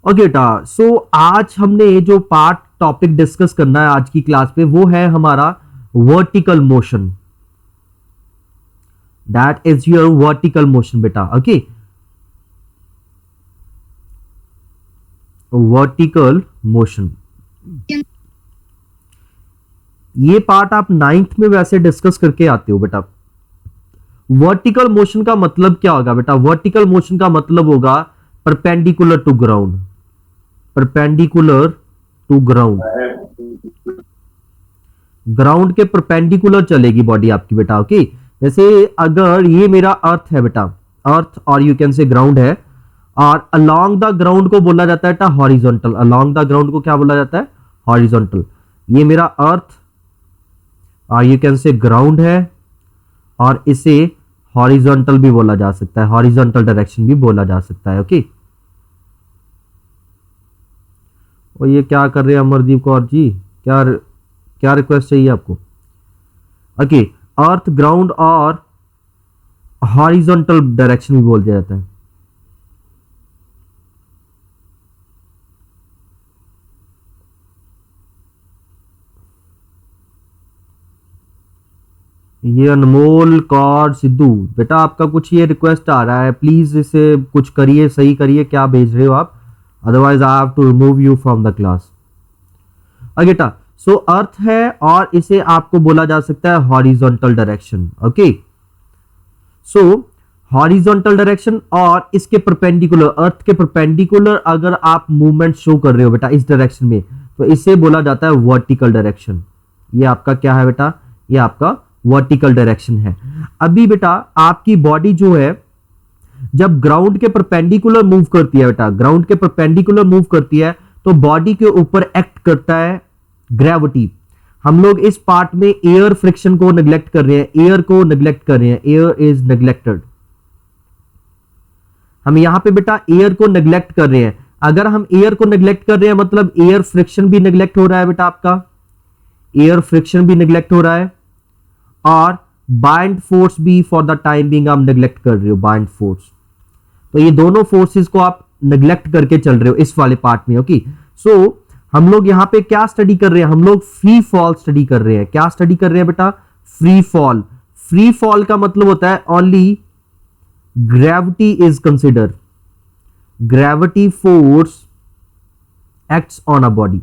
Okay बेटा, सो आज हमने जो पार्ट टॉपिक डिस्कस करना है आज की क्लास पे वो है हमारा vertical motion. That is your vertical motion बेटा। ओके, वर्टिकल मोशन ये पार्ट आप 9th में वैसे डिस्कस करके आते हो बेटा। वर्टिकल मोशन का मतलब क्या होगा बेटा? वर्टिकल मोशन का मतलब होगा perpendicular to ground, perpendicular to ground, ground के परपेंडिकुलर चलेगी बॉडी आपकी बेटा। ओके, जैसे अगर ये मेरा अर्थ है बेटा, अर्थ और यू कैन से ग्राउंड है, और अलोंग द ग्राउंड को बोला जाता है बेटा हॉरिजॉन्टल। अलोंग द ग्राउंड को क्या बोला जाता है? हॉरिजॉन्टल। ये मेरा अर्थ और यू कैन से ग्राउंड है, और इसे हॉरिजॉन्टल भी बोला जा सकता है, हॉरिजॉन्टल डायरेक्शन भी बोला जा सकता है। ओके, और ये क्या कर रहे हैं अमरदीप कौर जी? क्या क्या रिक्वेस्ट चाहिए आपको? ओके, अर्थ, ग्राउंड और हॉरिजॉन्टल डायरेक्शन भी बोल दिया जाता है। ये अनमोल कौर सिद्धू बेटा, आपका कुछ ये रिक्वेस्ट आ रहा है, प्लीज इसे कुछ करिए, सही करिए क्या भेज रहे हो आप, otherwise I have to remove you from the class. बेटा, सो अर्थ है और इसे आपको बोला जा सकता है हॉरिजॉन्टल डायरेक्शन। ओके, सो हॉरिजॉन्टल डायरेक्शन और इसके परपेंडिकुलर, अर्थ के परपेंडिकुलर अगर आप मूवमेंट शो कर रहे हो बेटा इस डायरेक्शन में, तो इसे बोला जाता है वर्टिकल डायरेक्शन। ये आपका क्या है बेटा? ये आपका वर्टिकल डायरेक्शन है। अभी बेटा आपकी बॉडी जो है जब ग्राउंड के परपेंडिकुलर मूव करती है बेटा, ग्राउंड के परपेंडिकुलर मूव करती है, तो बॉडी के ऊपर एक्ट करता है ग्रेविटी। हम लोग इस पार्ट में एयर फ्रिक्शन को नेग्लेक्ट कर रहे हैं, एयर को नेग्लेक्ट कर रहे हैं, एयर इज नेग्लेक्टेड। हम यहां पे बेटा एयर को नेग्लेक्ट कर रहे हैं। अगर हम एयर को नेग्लेक्ट कर रहे हैं मतलब एयर फ्रिक्शन भी नेग्लेक्ट हो रहा है बेटा, आपका एयर फ्रिक्शन भी नेग्लेक्ट हो रहा है, और बाइंड फोर्स भी फॉर द टाइम बिंग आप नेग्लेक्ट कर रहे हो, बाइंड फोर्स। तो ये दोनों फोर्सेस को आप नेग्लेक्ट करके चल रहे हो इस वाले पार्ट में। ओके, सो हम लोग यहां पे क्या स्टडी कर रहे हैं? हम लोग फ्री फॉल स्टडी कर रहे हैं। क्या स्टडी कर रहे हैं बेटा? Free fall. फ्री फॉल का मतलब होता है only gravity is consider, gravity force acts on a body.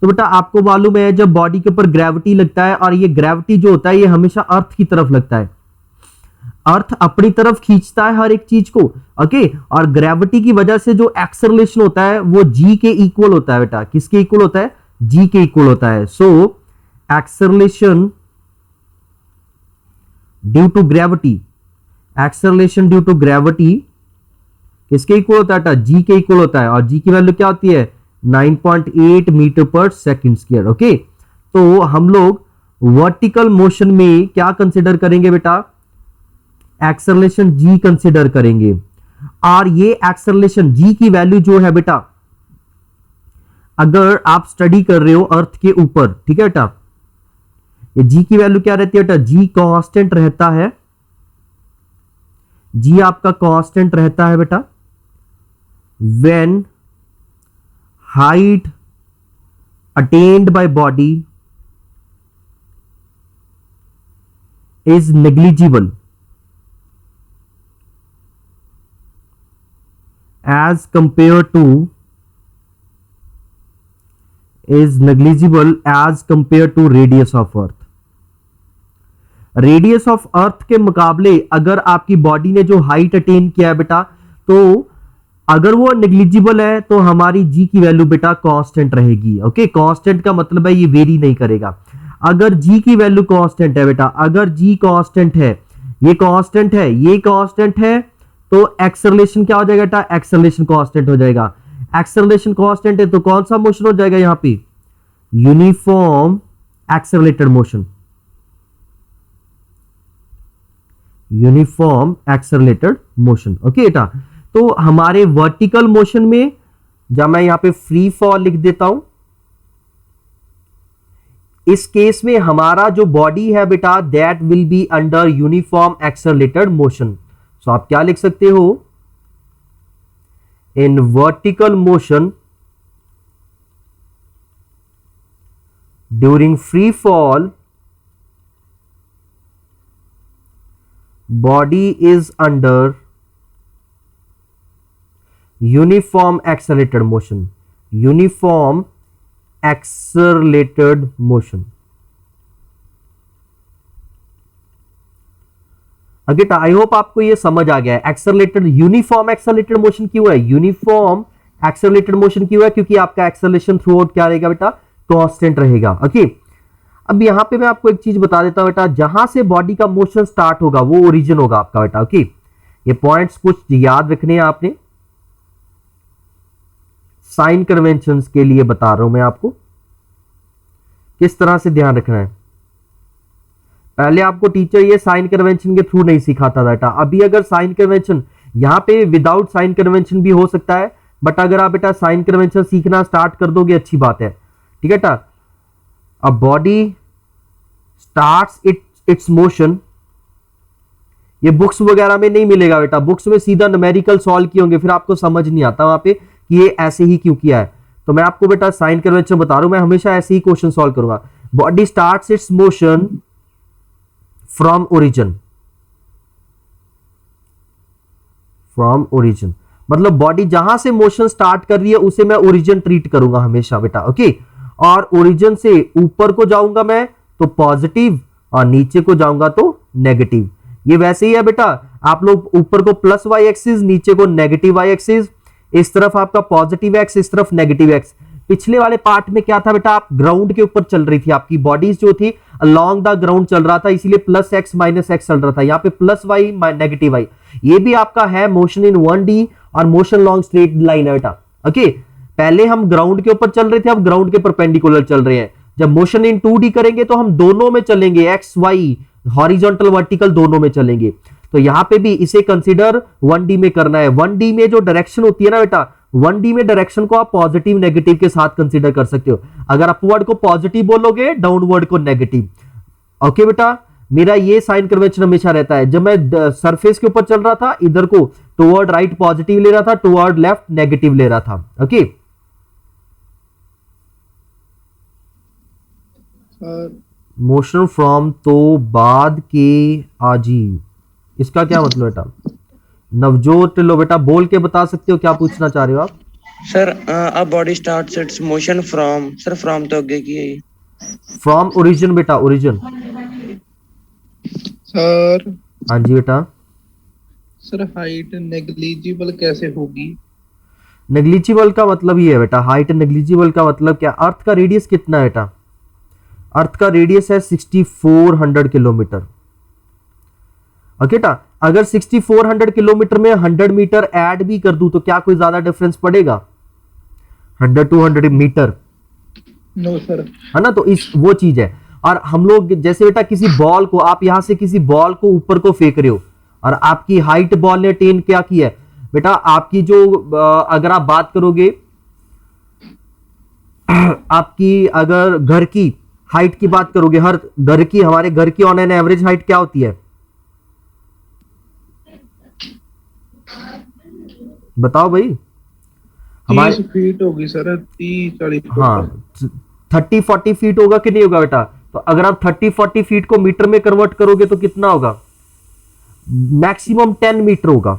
तो बेटा आपको मालूम है जब बॉडी के ऊपर ग्रेविटी लगता है, और ये ग्रेविटी जो होता है ये हमेशा अर्थ की तरफ लगता है, अर्थ अपनी तरफ खींचता है हर एक चीज को। ओके, और ग्रेविटी की वजह से जो एक्सेलरेशन होता है वो जी के इक्वल होता है बेटा। किसके इक्वल होता है? जी के इक्वल होता है। So acceleration due to gravity, acceleration due to gravity किसके इक्वल होता है बेटा? जी के इक्वल होता है। और जी की वैल्यू क्या होती है? 9.8 metre per second square. Okay, तो हम लोग वर्टिकल मोशन में क्या कंसिडर करेंगे बेटा? एक्सेलरेशन जी कंसिडर करेंगे। और ये एक्सेलरेशन जी की वैल्यू जो है बेटा, अगर आप स्टडी कर रहे हो अर्थ के ऊपर, ठीक है बेटा, ये जी की वैल्यू क्या रहती है बेटा? जी कांस्टेंट रहता है, जी आपका कांस्टेंट रहता है बेटा when height attained by body is negligible as compared to is negligible as compared to radius of earth। Radius of earth के मुकाबले अगर आपकी बॉडी ने जो हाइट अटेन किया है बेटा, तो अगर वो नेग्लिजिबल है तो हमारी जी की वैल्यू बेटा कांस्टेंट रहेगी। ओके, कांस्टेंट का मतलब है ये वेरी नहीं करेगा। अगर जी की वैल्यू कांस्टेंट है बेटा, अगर जी कांस्टेंट है, ये कांस्टेंट है, ये कांस्टेंट है, तो एक्सेलरेशन क्या हो जाएगा बेटा? एक्सेलरेशन कांस्टेंट हो जाएगा। एक्सेलरेशन कांस्टेंट है तो कौन सा मोशन हो जाएगा यहां पे? Uniform accelerated motion, uniform accelerated motion. Okay बेटा, तो हमारे वर्टिकल मोशन में जब मैं यहां पे फ्री फॉल लिख देता हूं, इस केस में हमारा जो बॉडी है बेटा that will be under uniform accelerated motion. So आप क्या लिख सकते हो? In vertical motion during free fall body is under uniform accelerated motion. Uniform accelerated motion. Again I hope आपको ये समझ आ गया है. एक्सेलरेटेड, यूनिफॉर्म एक्सेलरेटेड मोशन क्यों है? यूनिफॉर्म एक्सेलरेटेड मोशन क्यों है? क्योंकि आपका एक्सेलरेशन थ्रू आउट क्या रहेगा बेटा? कांस्टेंट रहेगा. ओके, अब यहां पे मैं आपको एक चीज बता देता हूं बेटा, जहां से बॉडी का मोशन स्टार्ट होगा वो ओरिजिन होगा आपका बेटा. ओके, ये पॉइंट्स कुछ याद रखने हैं आपने. साइन कन्वेंशंस के लिए बता रहा हूं मैं आपको किस तरह से ध्यान रखना है. पहले आपको टीचर ये साइन कन्वेंशन के थ्रू नहीं सिखाता बेटा. अभी अगर साइन कन्वेंशन यहां पे विदाउट साइन कन्वेंशन भी हो सकता है, बट अगर आप बेटा साइन कन्वेंशन सीखना स्टार्ट कर दोगे अच्छी बात है. ठीक है बेटा. A body starts its motion. ये बुक्स वगैरह में नहीं मिलेगा बेटा. बुक्स में सीधा न्यूमेरिकल सॉल्व किए होंगे, फिर आपको समझ नहीं आता वहां पे कि ये ऐसे ही क्यों किया है. तो मैं आपको बेटा साइन कन्वेंशन बता रहा हूं, मैं हमेशा ऐसे ही क्वेश्चन सॉल्व करूंगा. Body starts it's motion from origin. From origin मतलब बॉडी जहां से मोशन स्टार्ट कर रही है उसे मैं ओरिजिन ट्रीट करूंगा हमेशा बेटा. ओके, और ओरिजिन से ऊपर को जाऊंगा मैं तो पॉजिटिव और नीचे को जाऊंगा तो नेगेटिव. ये वैसे ही है बेटा. आप लोग ऊपर को प्लस वाई एक्सिस, नीचे को नेगेटिव वाई एक्सिस. इस तरफ आपका पॉजिटिव एक्स, इस तरफ नेगेटिव एक्स. पिछले वाले पार्ट में क्या था बेटा? आप ग्राउंड के ऊपर चल रही थी, आपकी बॉडीज जो थी अलोंग द ग्राउंड चल रहा था, इसीलिए प्लस एक्स माइनस एक्स चल रहा था. यहाँ पे प्लस वाई नेगेटिव वाई. ये भी आपका है मोशन इन 1D और मोशन लॉन्ग स्ट्रेट लाइन है बेटा. ओके, पहले हम ग्राउंड के ऊपर चल रहे थे, अब ग्राउंड के परपेंडिकुलर चल रहे हैं. जब मोशन इन 2D करेंगे तो हम दोनों में चलेंगे, एक्स वाई हॉरिजॉन्टल वर्टिकल दोनों में चलेंगे. तो यहां पे भी इसे कंसीडर 1D में करना है. 1D में जो डायरेक्शन होती है ना बेटा, 1D में डायरेक्शन को आप पॉजिटिव नेगेटिव के साथ कंसीडर कर सकते हो. अगर अपवर्ड को पॉजिटिव बोलोगे, डाउनवर्ड को नेगेटिव. ओके बेटा, मेरा ये साइन कन्वेंशन हमेशा रहता है. जब मैं सरफेस के ऊपर चल रहा था, इधर को टुवर्ड राइट पॉजिटिव ले रहा था, टुवर्ड लेफ्ट नेगेटिव ले रहा था. ओके, मोशन फ्रॉम तो बाद के आजी, इसका क्या मतलब बेटा? नवजोत लो बेटा, बोल के बता सकते हो क्या पूछना चाह रहे हो आप? सर अब body starts it's motion from, sir from तो आगे की है. फ्रॉम ओरिजिन बेटा, ओरिजिन. सर. हाँ जी बेटा. सर हाइट नेग्लिजिबल कैसे होगी? नेग्लिजिबल का मतलब ये है बेटा, हाइट नेग्लिजिबल का मतलब क्या? अर्थ का रेडियस कितना है बेटा? अर्थ का रेडियस है 6400 किलोमीटर. ओके बेटा, अगर 6400 किलोमीटर में 100 मीटर ऐड भी कर दूं तो क्या कोई ज्यादा डिफरेंस पड़ेगा? 100 to 100 मीटर. No sir. है ना, तो इस वो चीज है. और हम लोग जैसे बेटा किसी बॉल को, आप यहां से किसी बॉल को ऊपर को फेंक रहे हो और आपकी हाइट बॉल ने अटेन क्या किया है बेटा? आपकी जो अगर आप बात करोगे आपकी अगर घर की हाइट की बात करोगे, हर घर की, हमारे घर की ऑन एन एवरेज हाइट क्या होती है बताओ भाई? 30 फीट होगी सर. 30-40 फीट. हाँ, 30-40 फीट होगा कि नहीं होगा बेटा? तो अगर आप 30-40 फीट को मीटर में कन्वर्ट करोगे तो कितना होगा? मैक्सिमम 10 मीटर होगा.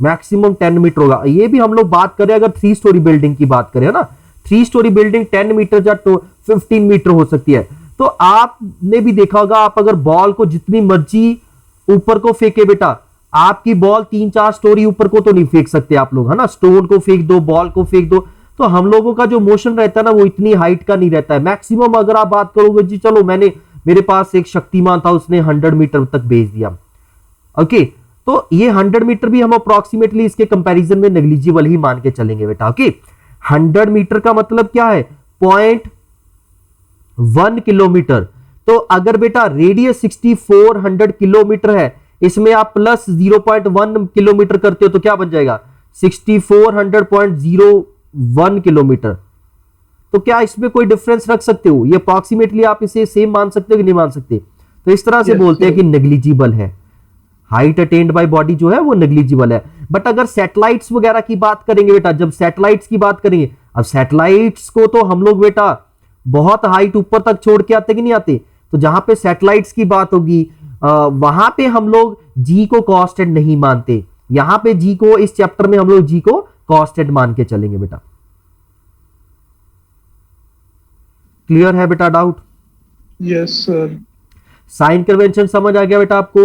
मैक्सिमम 10 मीटर होगा. ये भी हम लोग बात करें अगर 3 स्टोरी बिल्डिंग की बात करें ना, 3 स्टोरी बिल्डिंग 10 मीटर या 15 मीटर हो सकती है. तो आपने भी देखा होगा, आप अगर बॉल को जितनी मर्जी ऊपर को फेंके बेटा, आपकी बॉल 3-4 स्टोरी ऊपर को तो नहीं फेंक सकते आप लोग, है ना? स्टोन को फेंक दो, बॉल को फेंक दो. तो हम लोगों का जो मोशन रहता है ना वो इतनी हाइट का नहीं रहता है. मैक्सिमम अगर आप बात करोगे जी, चलो मेरे पास एक शक्तिमान था, उसने 100 मीटर तक भेज दिया. ओके, तो ये 100 मीटर भी हम अप्रोक्सीमेटली इसके कंपैरिजन में नेग्लिजिबल ही मान के चलेंगे बेटा. ओके, 100 मीटर का मतलब क्या है? 0.1 किलोमीटर. तो अगर बेटा रेडियस 6400 किलोमीटर है, इसमें आप प्लस 0.1 किलोमीटर करते हो तो क्या बन जाएगा? 6400.01 किलोमीटर. तो क्या इसमें कोई डिफरेंस रख सकते हो? ये अप्रोक्सीमेटली आप इसे सेम मान सकते हो कि नहीं मान सकते? तो इस तरह से बोलते हैं कि नेग्लिजिबल है. हाइट अटेन्ड बाय बॉडी जो है वो नेग्लिजिबल है। बट अगर सैटेलाइट्स वगैरह की बात करेंगे बेटा, जब सैटेलाइट्स की बात करेंगे, अब सैटेलाइट्स को तो हम लोग बेटा बहुत हाइट ऊपर तक छोड़ के आते कि नहीं आते, तो जहां पे सैटेलाइट्स की बात होगी वहां पे हम लोग जी को कांस्टेंट नहीं मानते, यहां पे जी को, इस चैप्टर में हम लोग जी को कांस्टेंट मान के चलेंगे बेटा। क्लियर है बेटा doubt? Yes sir. Sign convention समझ आ गया बेटा आपको?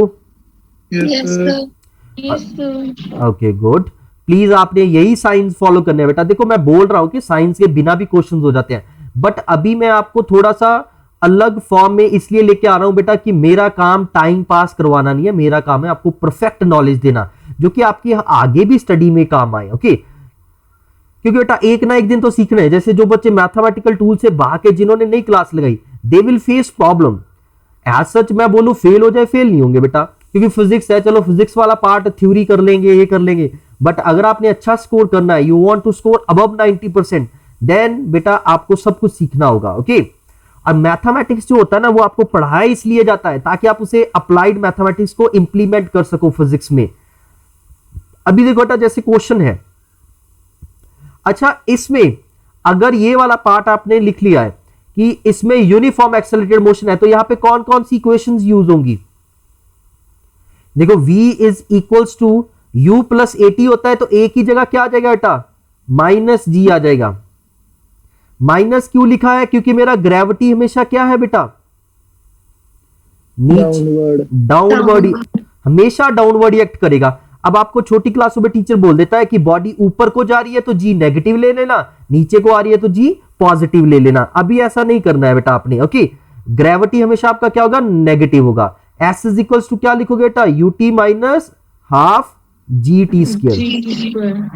Yes sir. Okay good. Please आपने यही साइंस फॉलो करने हैं बेटा। देखो मैं बोल रहा हूं कि साइंस के बिना भी क्वेश्चंस हो जाते हैं, बट अभी मैं आपको थोड़ा सा अलग फॉर्म में इसलिए लेके आ रहा हूं बेटा कि मेरा काम टाइम पास करवाना नहीं है, मेरा काम है आपको परफेक्ट नॉलेज देना जो कि आपकी आगे भी स्टडी में काम आए। ओके, क्योंकि बेटा एक ना एक दिन तो सीखना है। जैसे जो बच्चे मैथमेटिकल टूल से भाग के जिन्होंने नई क्लास लगाई, they will face problem. As such मैं बोलूं फेल हो जाए, फेल नहीं होंगे बेटा, क्योंकि फिजिक्स है, चलो फिजिक्स वाला पार्ट थ्योरी कर लेंगे, ये कर लेंगे, बट अगर आपने अच्छा स्कोर करना है, you want to score above 90%, देन बेटा आपको सब कुछ सीखना होगा। ओके, और मैथमेटिक्स जो होता है ना वो आपको पढ़ाया इसलिए जाता है ताकि आप उसे अप्लाइड मैथमेटिक्स को इंप्लीमेंट कर सको फिजिक्स में। अभी देखो बेटा जैसे क्वेश्चन है, अच्छा इसमें अगर ये वाला पार्ट आपने लिख लिया है कि इसमें यूनिफॉर्म एक्सेलरेटेड मोशन है, तो यहां पे कौन कौन सी इक्वेशंस यूज होंगी? देखो v is equals to u plus AT होता है, तो a की जगह क्या आ जाएगा बेटा? माइनस g आ जाएगा। माइनस क्यों लिखा है? क्योंकि मेरा ग्रेविटी हमेशा क्या है बेटा? नीचे, डाउनवर्ड, हमेशा डाउनवर्ड एक्ट करेगा। अब आपको छोटी क्लासों में टीचर बोल देता है कि बॉडी ऊपर को जा रही है तो जी नेगेटिव ले लेना, नीचे को आ रही है तो जी पॉजिटिव ले लेना। अभी ऐसा नहीं करना है बेटा आपने। ओके, ग्रेविटी हमेशा आपका क्या होगा? नेगेटिव होगा। एस इज इक्वल्स टू क्या लिखोगे बेटा? U t minus half g t square,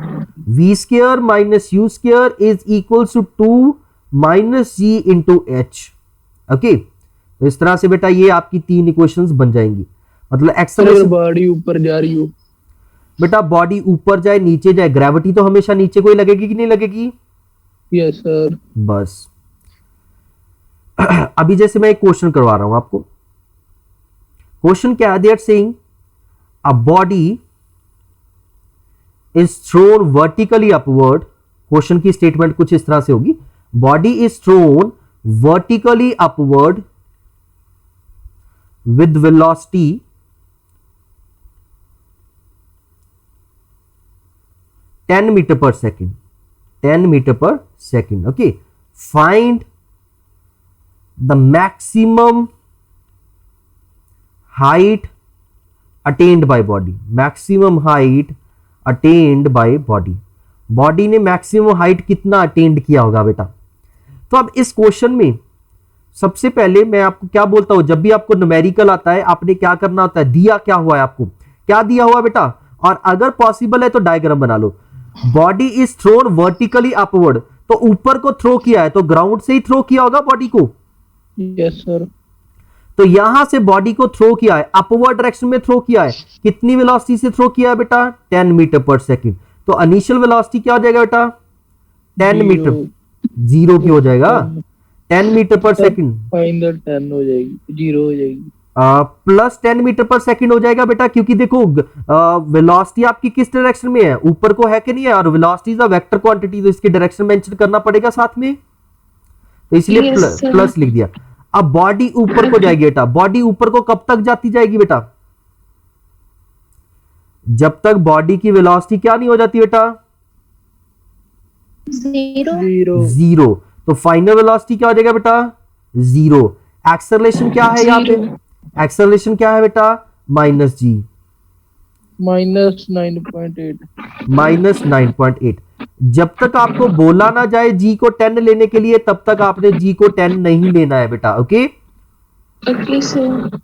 v square minus you square is equals to 2 minus ji into h. Okay, तो इस तरह से बेटा ये आपकी 3 इक्वेशंस बन जाएंगी। मतलब एक्सेलरेशन, बॉडी ऊपर जा रही हो बेटा बॉडी ऊपर जाए नीचे जाए, ग्रेविटी तो हमेशा नीचे को ही लगेगी कि नहीं लगेगी? Yes sir. बस अभी जैसे मैं एक क्वेश्चन करवा रहा हूं आपको। क्वेश्चन क्या है? They are saying a body is thrown vertically upward. Question की स्टेटमेंट कुछ इस तरह से होगी, body is thrown vertically upward with velocity 10 metre per second, 10 metre per second. Okay, find the maximum height attained by body. Maximum height attained by body, body ने maximum height कितना attained किया होगा बेटा? तो अब इस क्वेश्चन में सबसे पहले मैं आपको क्या बोलता हूं, जब भी आपको न्यूमेरिकल आता है आपने क्या करना होता है? दिया क्या हुआ है आपको? क्या दिया हुआ बेटा? और अगर पॉसिबल है तो डायग्राम बना लो। Body is thrown vertically upward, तो ऊपर को थ्रो किया है, तो ग्राउंड से ही थ्रो किया होगा बॉडी को। Yes sir. तो यहां से बॉडी को थ्रो किया है, अपवर्ड डायरेक्शन में थ्रो किया है। कितनी वेलोसिटी से थ्रो किया है बेटा? 10 मीटर पर सेकेंड। तो इनिशियल वेलोसिटी क्या हो जाएगा बेटा? 10 मीटर, जीरो की हो जाएगा, 10 मीटर पर सेकेंड, फाइनल 10 हो जाएगी, जीरो हो जाएगी, प्लस 10 मीटर पर सेकेंड हो जाएगा बेटा, क्योंकि देखो वेलोसिटी आपकी किस डायरेक्शन में है? ऊपर को है कि नहीं है? और velocity is a vector quantity, तो इसकी डायरेक्शन मेंशन करना पड़ेगा साथ में, तो इसलिए प्लस लिख दिया। अब बॉडी ऊपर को जाएगी बेटा। बॉडी ऊपर को कब तक जाती जाएगी बेटा? जब तक बॉडी की वेलोसिटी क्या नहीं हो जाती बेटा? जीरो। तो फाइनल वेलोसिटी क्या हो जाएगा बेटा? जीरो। एक्सेलरेशन क्या है यहाँ पे? एक्सेलरेशन क्या है बेटा? माइनस जी, माइनस 9.8, माइनस 9.8। जब तक आपको बोला ना जाए जी को 10 लेने के लिए, तब तक आपने जी को 10 नहीं लेना है बेटा। Okay, okay sir.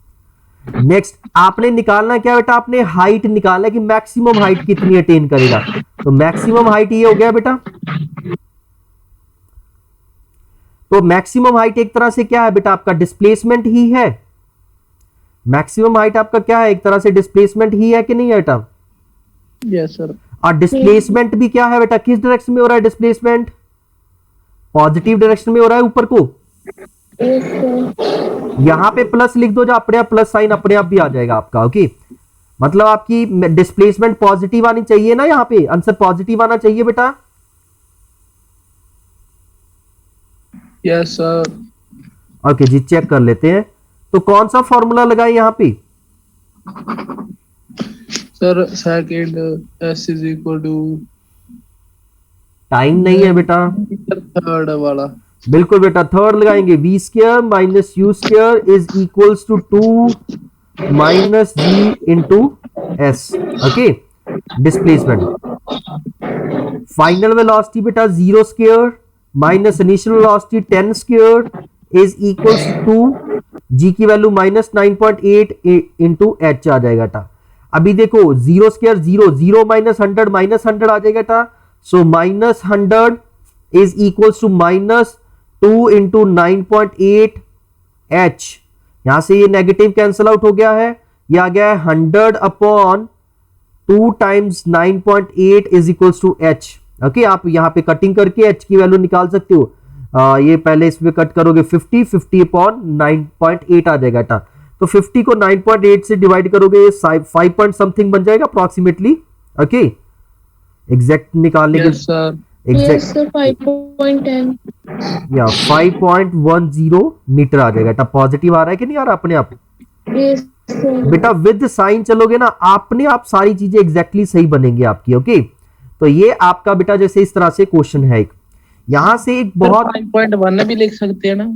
नेक्स्ट आपने निकालना क्या बेटा? आपने हाइट निकालना है कि मैक्सिमम हाइट कितनी अटेन करेगा। तो मैक्सिमम हाइट ये हो गया बेटा। तो मैक्सिमम हाइट एक तरह से क्या है बेटा? आपका डिस्प्लेसमेंट ही है। मैक्सिमम हाइट आपका क्या है? एक तरह से डिस्प्लेसमेंट ही है कि नहीं है बेटा? Yes sir. और डिस्प्लेसमेंट भी क्या है बेटा? किस डायरेक्शन में हो रहा है डिस्प्लेसमेंट? पॉजिटिव डायरेक्शन में हो रहा है ऊपर को। यहां पे प्लस लिख दो, जो अपने आप प्लस साइन अपने आप भी आ जाएगा आपका। ओके, मतलब आपकी डिस्प्लेसमेंट पॉजिटिव आनी चाहिए ना, यहाँ पे आंसर पॉजिटिव आना चाहिए बेटा। Yes sir. ओके जी, चेक कर लेते हैं। तो कौन सा फॉर्मूला लगाए यहाँ पे? Sir second s is equal to time नहीं है बेटा। थर्ड वाला। बिल्कुल बेटा, थर्ड लगाएंगे। V square minus you square is equals to 2 minus ji into S. Okay, displacement. Final velocity बेटा 0 square minus initial velocity 10 square is equals to G की value minus 9.8 into H आ जाएगा बेटा। अभी देखो 0 स्क्वायर 0, 0 माइनस 100 आ जाएगा बेटा। So minus 100 is equals to minus 2 into 9.8 h. यहां से ये नेगेटिव कैंसिल आउट हो गया है, ये आ गया है 100 upon 2 times 9.8 is equals to H. Okay, आप यहां पे कटिंग करके एच की वैल्यू निकाल सकते हो। ये पहले इसमें कट करोगे 50 अपॉन 9.8 आ जाएगा बेटा। तो 50 को 9.8 से डिवाइड करोगे 5 पॉइंट समथिंग बन जाएगा अप्रोक्सीमेटली। ओके, एग्जैक्ट निकालने के यस सर। Yes, sir. 5.10. या 5.10 मीटर आ जाएगा बेटा। पॉजिटिव आ रहा है कि नहीं आ रहा अपने आप? Yes, sir. बेटा विद साइन चलोगे ना, अपने आप सारी चीजें एग्जैक्टली सही बनेंगी आपकी। ओके, तो ये आपका बेटा जैसे इस तरह से क्वेश्चन है एक। यहां से एक बहुत 5.1 भी लिख सकते हैं ना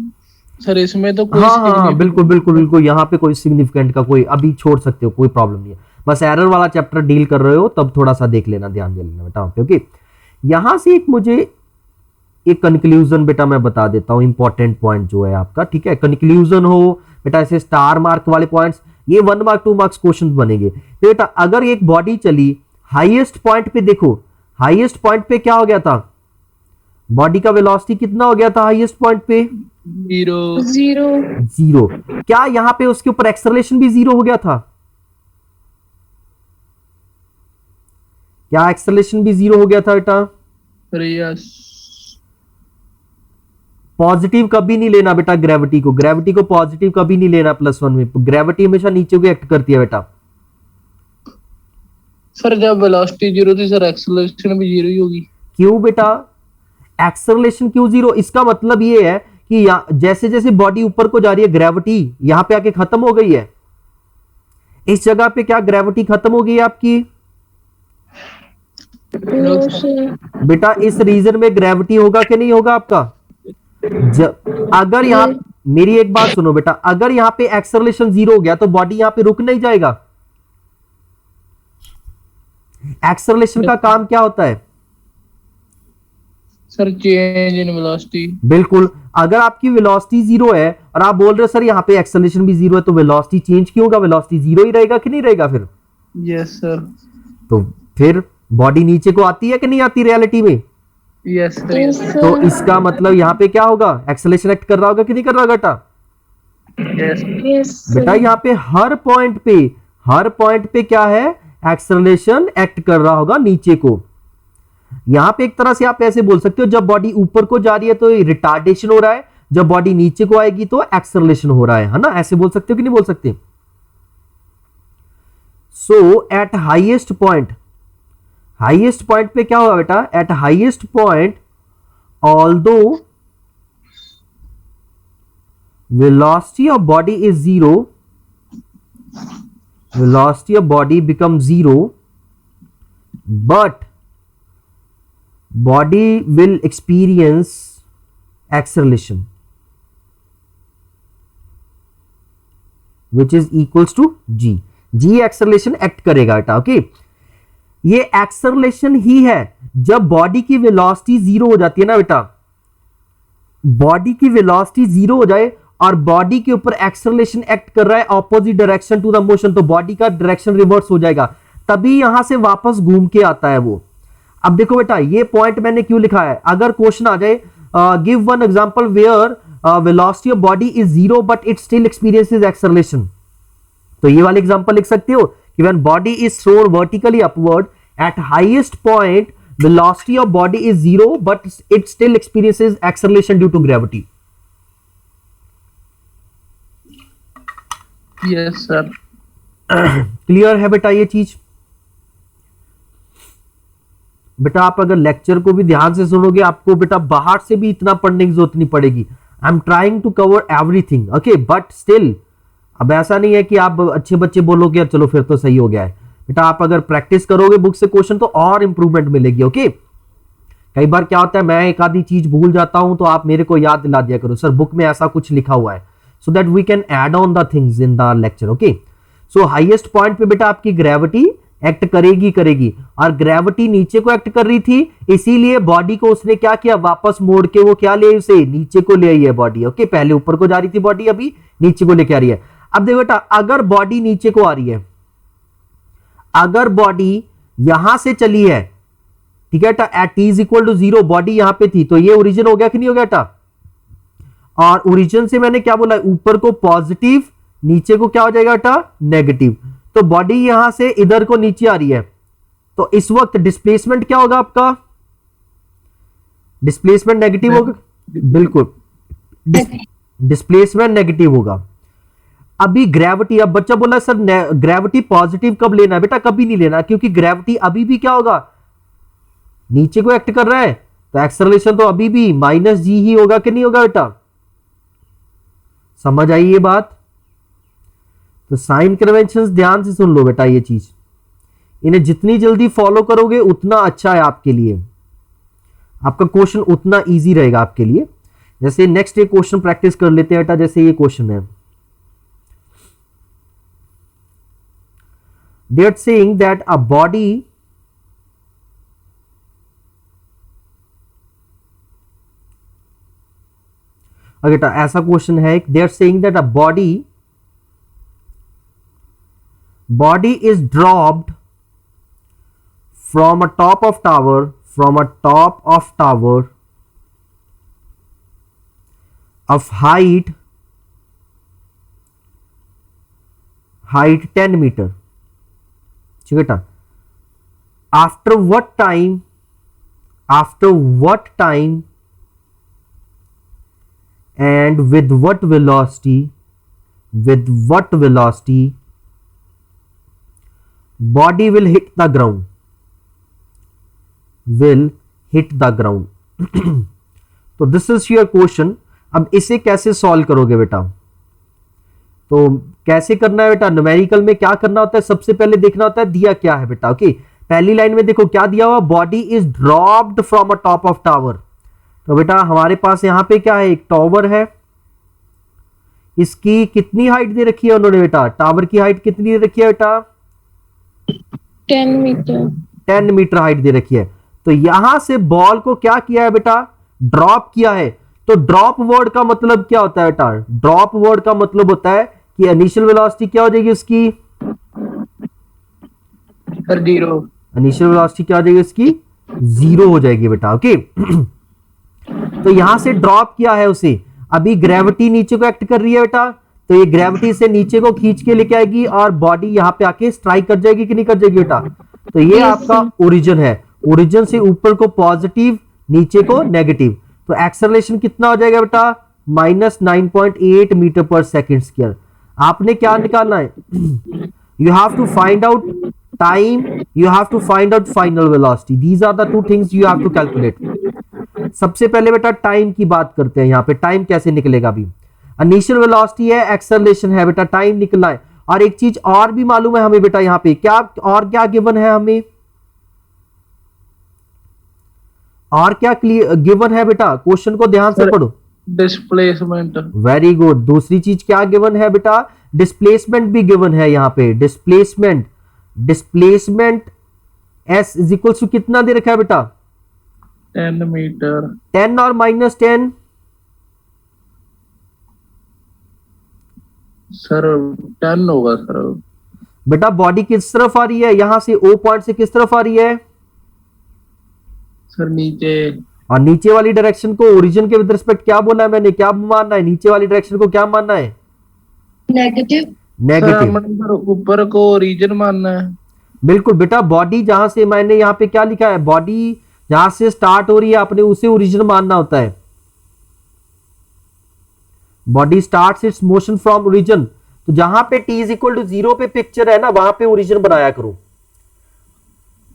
सर, इसमें तो कोई हाँ हाँ बिल्कुल बिल्कुल बिल्कुल, यहाँ पे कोई सिग्निफिकेंट का कोई अभी छोड़ सकते हो, कोई प्रॉब्लम नहीं है। बस एरर वाला चैप्टर डील कर रहे हो तब थोड़ा सा देख लेना, ध्यान दे लेना बेटा वहां पे। ओके, यहां से एक मुझे एक कंक्लूजन बेटा मैं बता देता हूं, इंपॉर्टेंट पॉइंट जो है आपका। ठीक है, कंक्लूजन हो बेटा ऐसे स्टार मार्क वाले पॉइंट्स, ये 1 मार्क 2 मार्क्स क्वेश्चन बनेंगे। तो बेटा अगर एक बॉडी चली हाईएस्ट पॉइंट पे, देखो हाईएस्ट पॉइंट पे क्या हो गया था, बॉडी का वेलोसिटी कितना हो गया था हाईएस्ट पॉइंट पे? 0. क्या यहां पे उसके ऊपर एक्सेलरेशन भी 0 हो गया था? क्या एक्सेलरेशन भी 0 हो गया था बेटा? यस। पॉजिटिव कभी नहीं लेना बेटा ग्रेविटी को, ग्रेविटी को पॉजिटिव कभी नहीं लेना +1 में। ग्रेविटी हमेशा नीचे को एक्ट करती है बेटा। सर जब वेलोसिटी 0 थी सर, एक्सेलरेशन भी 0 ही होगी। क्यों बेटा एक्सेलरेशन क्यों 0? इसका मतलब ये है कि जैसे जैसे बॉडी ऊपर को जा रही है, ग्रेविटी यहां पे आके खत्म हो गई है। इस जगह पे क्या ग्रेविटी खत्म हो गई है आपकी? No, sir. बेटा इस रीजन में ग्रेविटी होगा कि नहीं होगा आपका? अगर यहां मेरी एक बात सुनो बेटा, अगर यहां पे एक्सेलरेशन 0 हो गया तो बॉडी यहां पे रुक नहीं जाएगा। एक्सेलरेशन का काम क्या होता है सर? Change in velocity. बिल्कुल, अगर आपकी वेलोसिटी 0 है और आप बोल रहे हो सर यहाँ पे एक्सेलरेशन भी 0 है, तो वेलोसिटी चेंज क्यों होगा? वेलोसिटी 0 ही रहेगा कि नहीं रहेगा फिर? Yes sir. तो फिर बॉडी नीचे को आती है कि नहीं आती रियलिटी में? Yes sir. Yes, sir. तो इसका मतलब यहाँ पे क्या होगा, एक्सेलरेशन एक्ट कर रहा होगा कि नहीं कर रहा बेटा? यस। Yes, बेटा sir. यहाँ पे हर पॉइंट पे क्या है, एक्सेलरेशन एक्ट कर रहा होगा नीचे को। यहां पे एक तरह से आप ऐसे बोल सकते हो, जब बॉडी ऊपर को जा रही है तो रिटार्डेशन हो रहा है, जब बॉडी नीचे को आएगी तो एक्सेलरेशन हो रहा है ना? ऐसे बोल सकते हो कि नहीं बोल सकते? सो एट हाईएस्ट पॉइंट पे क्या होगा बेटा? Eight highest point although velocity of body is 0, velocity of body becomes 0, but body will experience acceleration which is equals to g acceleration act करेगा बेटा। ओके, ये एक्सेलरेशन ही है जब बॉडी की वेलोसिटी 0 हो जाती है ना बेटा, बॉडी की वेलोसिटी 0 हो जाए और बॉडी के ऊपर एक्सेलरेशन एक्ट कर रहा है opposite direction to the motion, तो बॉडी का डायरेक्शन रिवर्स हो जाएगा, तभी यहां से वापस घूम के आता है वो। अब देखो बेटा ये पॉइंट मैंने क्यों लिखा है, अगर क्वेश्चन आ जाए give one example where velocity of body is 0 but it still experiences acceleration, तो ये वाला एग्जांपल लिख सकते हो कि when body is thrown vertically upward at highest point velocity of body is 0 but it still experiences acceleration due to gravity. Yes sir. Clear है बेटा ये चीज? बेटा आप अगर लेक्चर को भी ध्यान से सुनोगे, आपको बेटा बाहर से भी इतना पढ़ने की जरूरत नहीं पड़ेगी. I am trying to cover everything, okay, but still अब ऐसा नहीं है कि आप अच्छे बच्चे बोलोगे चलो फिर तो सही हो गया है. बेटा आप अगर प्रैक्टिस करोगे बुक से क्वेश्चन तो और इंप्रूवमेंट मिलेगी. ओके, कई बार क्या होता है मैं एक आधी चीज भूल जाता हूं तो आप मेरे को याद दिला दिया करो, सर बुक में ऐसा कुछ लिखा हुआ है, so that we can add on the things in the lecture. Okay, so highest point पे बेटा आपकी ग्रेविटी एक्ट करेगी और ग्रेविटी नीचे को एक्ट कर रही थी, इसीलिए बॉडी को उसने क्या किया, वापस मोड़ के वो क्या ले उसे नीचे को ले आई है बॉडी. ओके, पहले ऊपर को जा रही थी बॉडी, अभी नीचे को लेके आ रही है. अब देखो बेटा अगर बॉडी नीचे को आ रही है, अगर बॉडी यहां से चली है, ठीक है बेटा, at t is equal to 0 body यहां पे थी, तो ये ओरिजिन हो गया कि नहीं हो गया बेटा? और ओरिजिन से मैंने क्या बोला, ऊपर को पॉजिटिव, नीचे को क्या हो जाएगा बेटा, नेगेटिव. तो बॉडी यहां से इधर को नीचे आ रही है, तो इस वक्त डिस्प्लेसमेंट क्या होगा आपका? डिस्प्लेसमेंट नेगेटिव होगा, बिल्कुल डिस्प्लेसमेंट नेगेटिव होगा. अभी ग्रेविटी, अब बच्चा बोला सर ग्रेविटी पॉजिटिव कब लेना है? बेटा कभी नहीं लेना, क्योंकि ग्रेविटी अभी भी क्या होगा, नीचे को एक्ट कर रहा है, तो एक्सेलरेशन तो अभी भी माइनस जी ही होगा कि नहीं होगा बेटा? समझ आई ये बात? तो साइन कन्वेंशंस ध्यान से सुन लो बेटा, ये चीज इन्हें जितनी जल्दी फॉलो करोगे उतना अच्छा है आपके लिए, आपका क्वेश्चन उतना इजी रहेगा आपके लिए. जैसे नेक्स्ट एक क्वेश्चन प्रैक्टिस कर लेते हैं बेटा, जैसे ये क्वेश्चन है, they are saying that a body बेटा ऐसा क्वेश्चन है, they are saying that a body is dropped from a top of tower of height 10 meter. ठीक है बेटा, after what time and with what velocity body will hit the ground. तो this is your question. अब इसे कैसे solve करोगे बेटा? तो कैसे करना है बेटा, न्यूमेरिकल में क्या करना होता है, सबसे पहले देखना होता है दिया क्या है बेटा. ओके, पहली लाइन में देखो क्या दिया हुआ, body is dropped from a top of tower. तो बेटा हमारे पास यहां पे क्या है, एक टावर है, इसकी कितनी हाइट दे रखी है उन्होंने बेटा, टावर की हाइट कितनी दे रखी है बेटा? 10 मीटर. 10 मीटर हाइट दे रखी है. तो यहां से बॉल को क्या किया है बेटा, ड्रॉप किया है. तो ड्रॉप वर्ड का मतलब क्या होता है बेटा, ड्रॉप वर्ड का मतलब होता है कि इनिशियल वेलोसिटी क्या हो जाएगी उसकी, सर 0. इनिशियल वेलोसिटी क्या हो जाएगी उसकी, 0 हो जाएगी बेटा. ओके, तो यहां से ड्रॉप किया है उसे, अभी ग्रेविटी नीचे को एक्ट कर रही है बेटा, तो ये ग्रेविटी से नीचे को खींच के लेके आएगी और बॉडी यहां पे आके स्ट्राइक कर जाएगी कि नहीं कर जाएगी बेटा? तो ये आपका ओरिजिन है, ओरिजिन से ऊपर को पॉजिटिव, नीचे को नेगेटिव. तो एक्सेलरेशन कितना हो जाएगा बेटा, -9.8 मीटर पर सेकेंड स्क्वायर. आपने क्या निकालना है, you have to find out time, you have to find out final velocity. These are the two things you have to calculate. सबसे पहले बेटा टाइम की बात करते हैं. यहां पे टाइम कैसे निकलेगा, अभी इनिशियल वेलोसिटी है, एक्सेलरेशन है बेटा, टाइम निकलना है. और एक चीज और भी मालूम है हमें बेटा, यहां पे क्या और क्या गिवन है हमें, और क्या गिवन है बेटा, क्वेश्चन को ध्यान से पढ़ो. डिस्प्लेसमेंट. Very good. दूसरी चीज क्या गिवन है बेटा, डिस्प्लेसमेंट भी गिवन है यहां पे. Displacement s is equal to कितना दे रखा है बेटा, 10 मीटर. 10 और -10 सर 10 होगा सर. बेटा बॉडी किस तरफ आ रही है, यहां से O पॉइंट से किस तरफ आ रही है सर, नीचे. और नीचे वाली डायरेक्शन को ओरिजिन के विद रिस्पेक्ट क्या बोला है मैंने, क्या मानना है, नीचे वाली डायरेक्शन को क्या मानना है, नेगेटिव. सर ऊपर को ओरिजिन मानना है. बिल्कुल बेटा, बॉडी जहां से, मैंने यहाँ पे क्या लिखा है, बॉडी जहां से स्टार्ट हो रही है आपने उसे ओरिजिन मानना होता है. Body starts it's motion from origin. तो जहां पे t इज इक्वल टू 0 पे पिक्चर है ना, वहां पे ओरिजिन बनाया करो।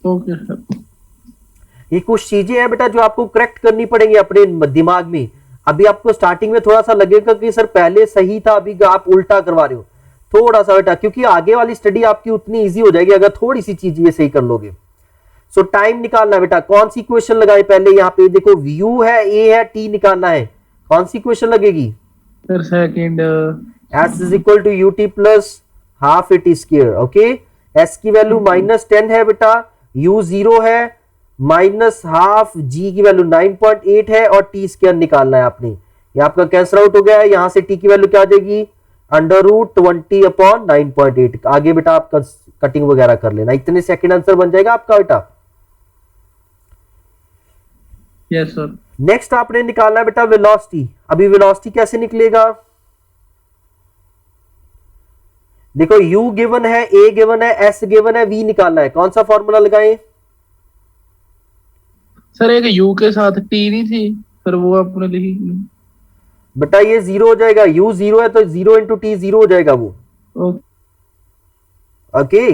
Okay sir. ये कुछ चीजें हैं बेटा जो आपको करेक्ट करनी पड़ेंगी अपने दिमाग में। अभी आपको स्टार्टिंग में थोड़ा सा लगेगा कि सर पहले सही था, अभी आप उल्टा करवा रहे हो, थोड़ा सा बेटा, क्योंकि आगे वाली स्टडी आपकी उतनी इजी हो जाएगी अगर थोड़ी सी चीज ये सही कर लोगे। सो टाइम निकालना बेटा, कौन सी क्वेश्चन लगाए पहले, यहाँ पे देखो यू है, ए है, टी निकालना है, कौन सी क्वेश्चन लगेगी sir second. S is equal to U T plus half A T square. Okay, S की वैल्यू -10 है बेटा, यू 0 है, माइनस हाफ, जी की वैल्यू 9.8 है और टी स्क्वायर निकालना है आपने। ये आपका कैंसिल आउट हो गया है, यहां से टी की वैल्यू क्या आ जाएगी, √20/9.8। आगे बेटा आप कटिंग वगैरह कर लेना, इतने सेकंड आंसर बन जाएगा आपका बेटा। Yes sir. नेक्स्ट आपने निकालना है बेटा वेलोसिटी। अभी वेलोसिटी कैसे निकलेगा, देखो u गिवन है, a गिवन है, s गिवन है, v निकालना है, कौन सा फॉर्मूला लगाएं। सर एक यू के साथ टी नहीं थी सर, वो आपने लिखी नहीं। बेटा ये 0 हो जाएगा, u 0 है तो 0 इंटू टी 0 हो जाएगा वो। Okay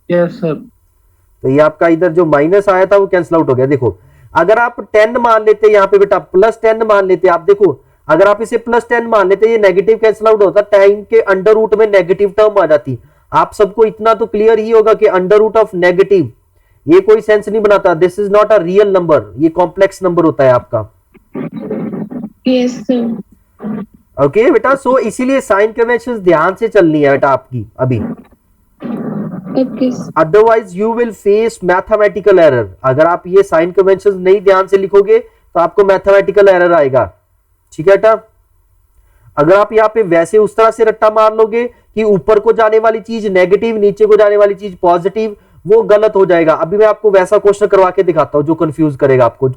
yes sir. तो ये आपका इधर जो माइनस आया था वो कैंसिल आउट हो गया। देखो अगर आप 10 मान लेते यहाँ पे बेटा, +10 मान लेते, आप देखो अगर आप इसे +10 मान लेते, ये नेगेटिव कैंसिल आउट होता, टाइम के अंडर रूट में नेगेटिव टर्म आ जाती। आप सबको इतना तो क्लियर ही होगा कि अंडर रूट ऑफ नेगेटिव ये कोई सेंस नहीं बनाता, this is not a real number, ये कॉम्प्लेक्स नंबर होता है आपका। Yes sir. ओके बेटा, सो इसीलिए साइन कन्वेंशन ध्यान से चलनी है बेटा आपकी अभी, okay otherwise you will face mathematical error. अगर आप ये साइन कन्वेंशन नहीं ध्यान से लिखोगे तो आपको मैथमेटिकल एरर आएगा, ठीक है बेटा। अगर आप यहाँ पे वैसे उस तरह से रट्टा मार लोगे कि ऊपर को जाने वाली चीज नेगेटिव, नीचे को जाने वाली चीज पॉजिटिव, वो गलत हो जाएगा। अभी मैं आपको वैसा क्वेश्चन करवा के दिखाता हूं जो कंफ्यूज करेगा आपको।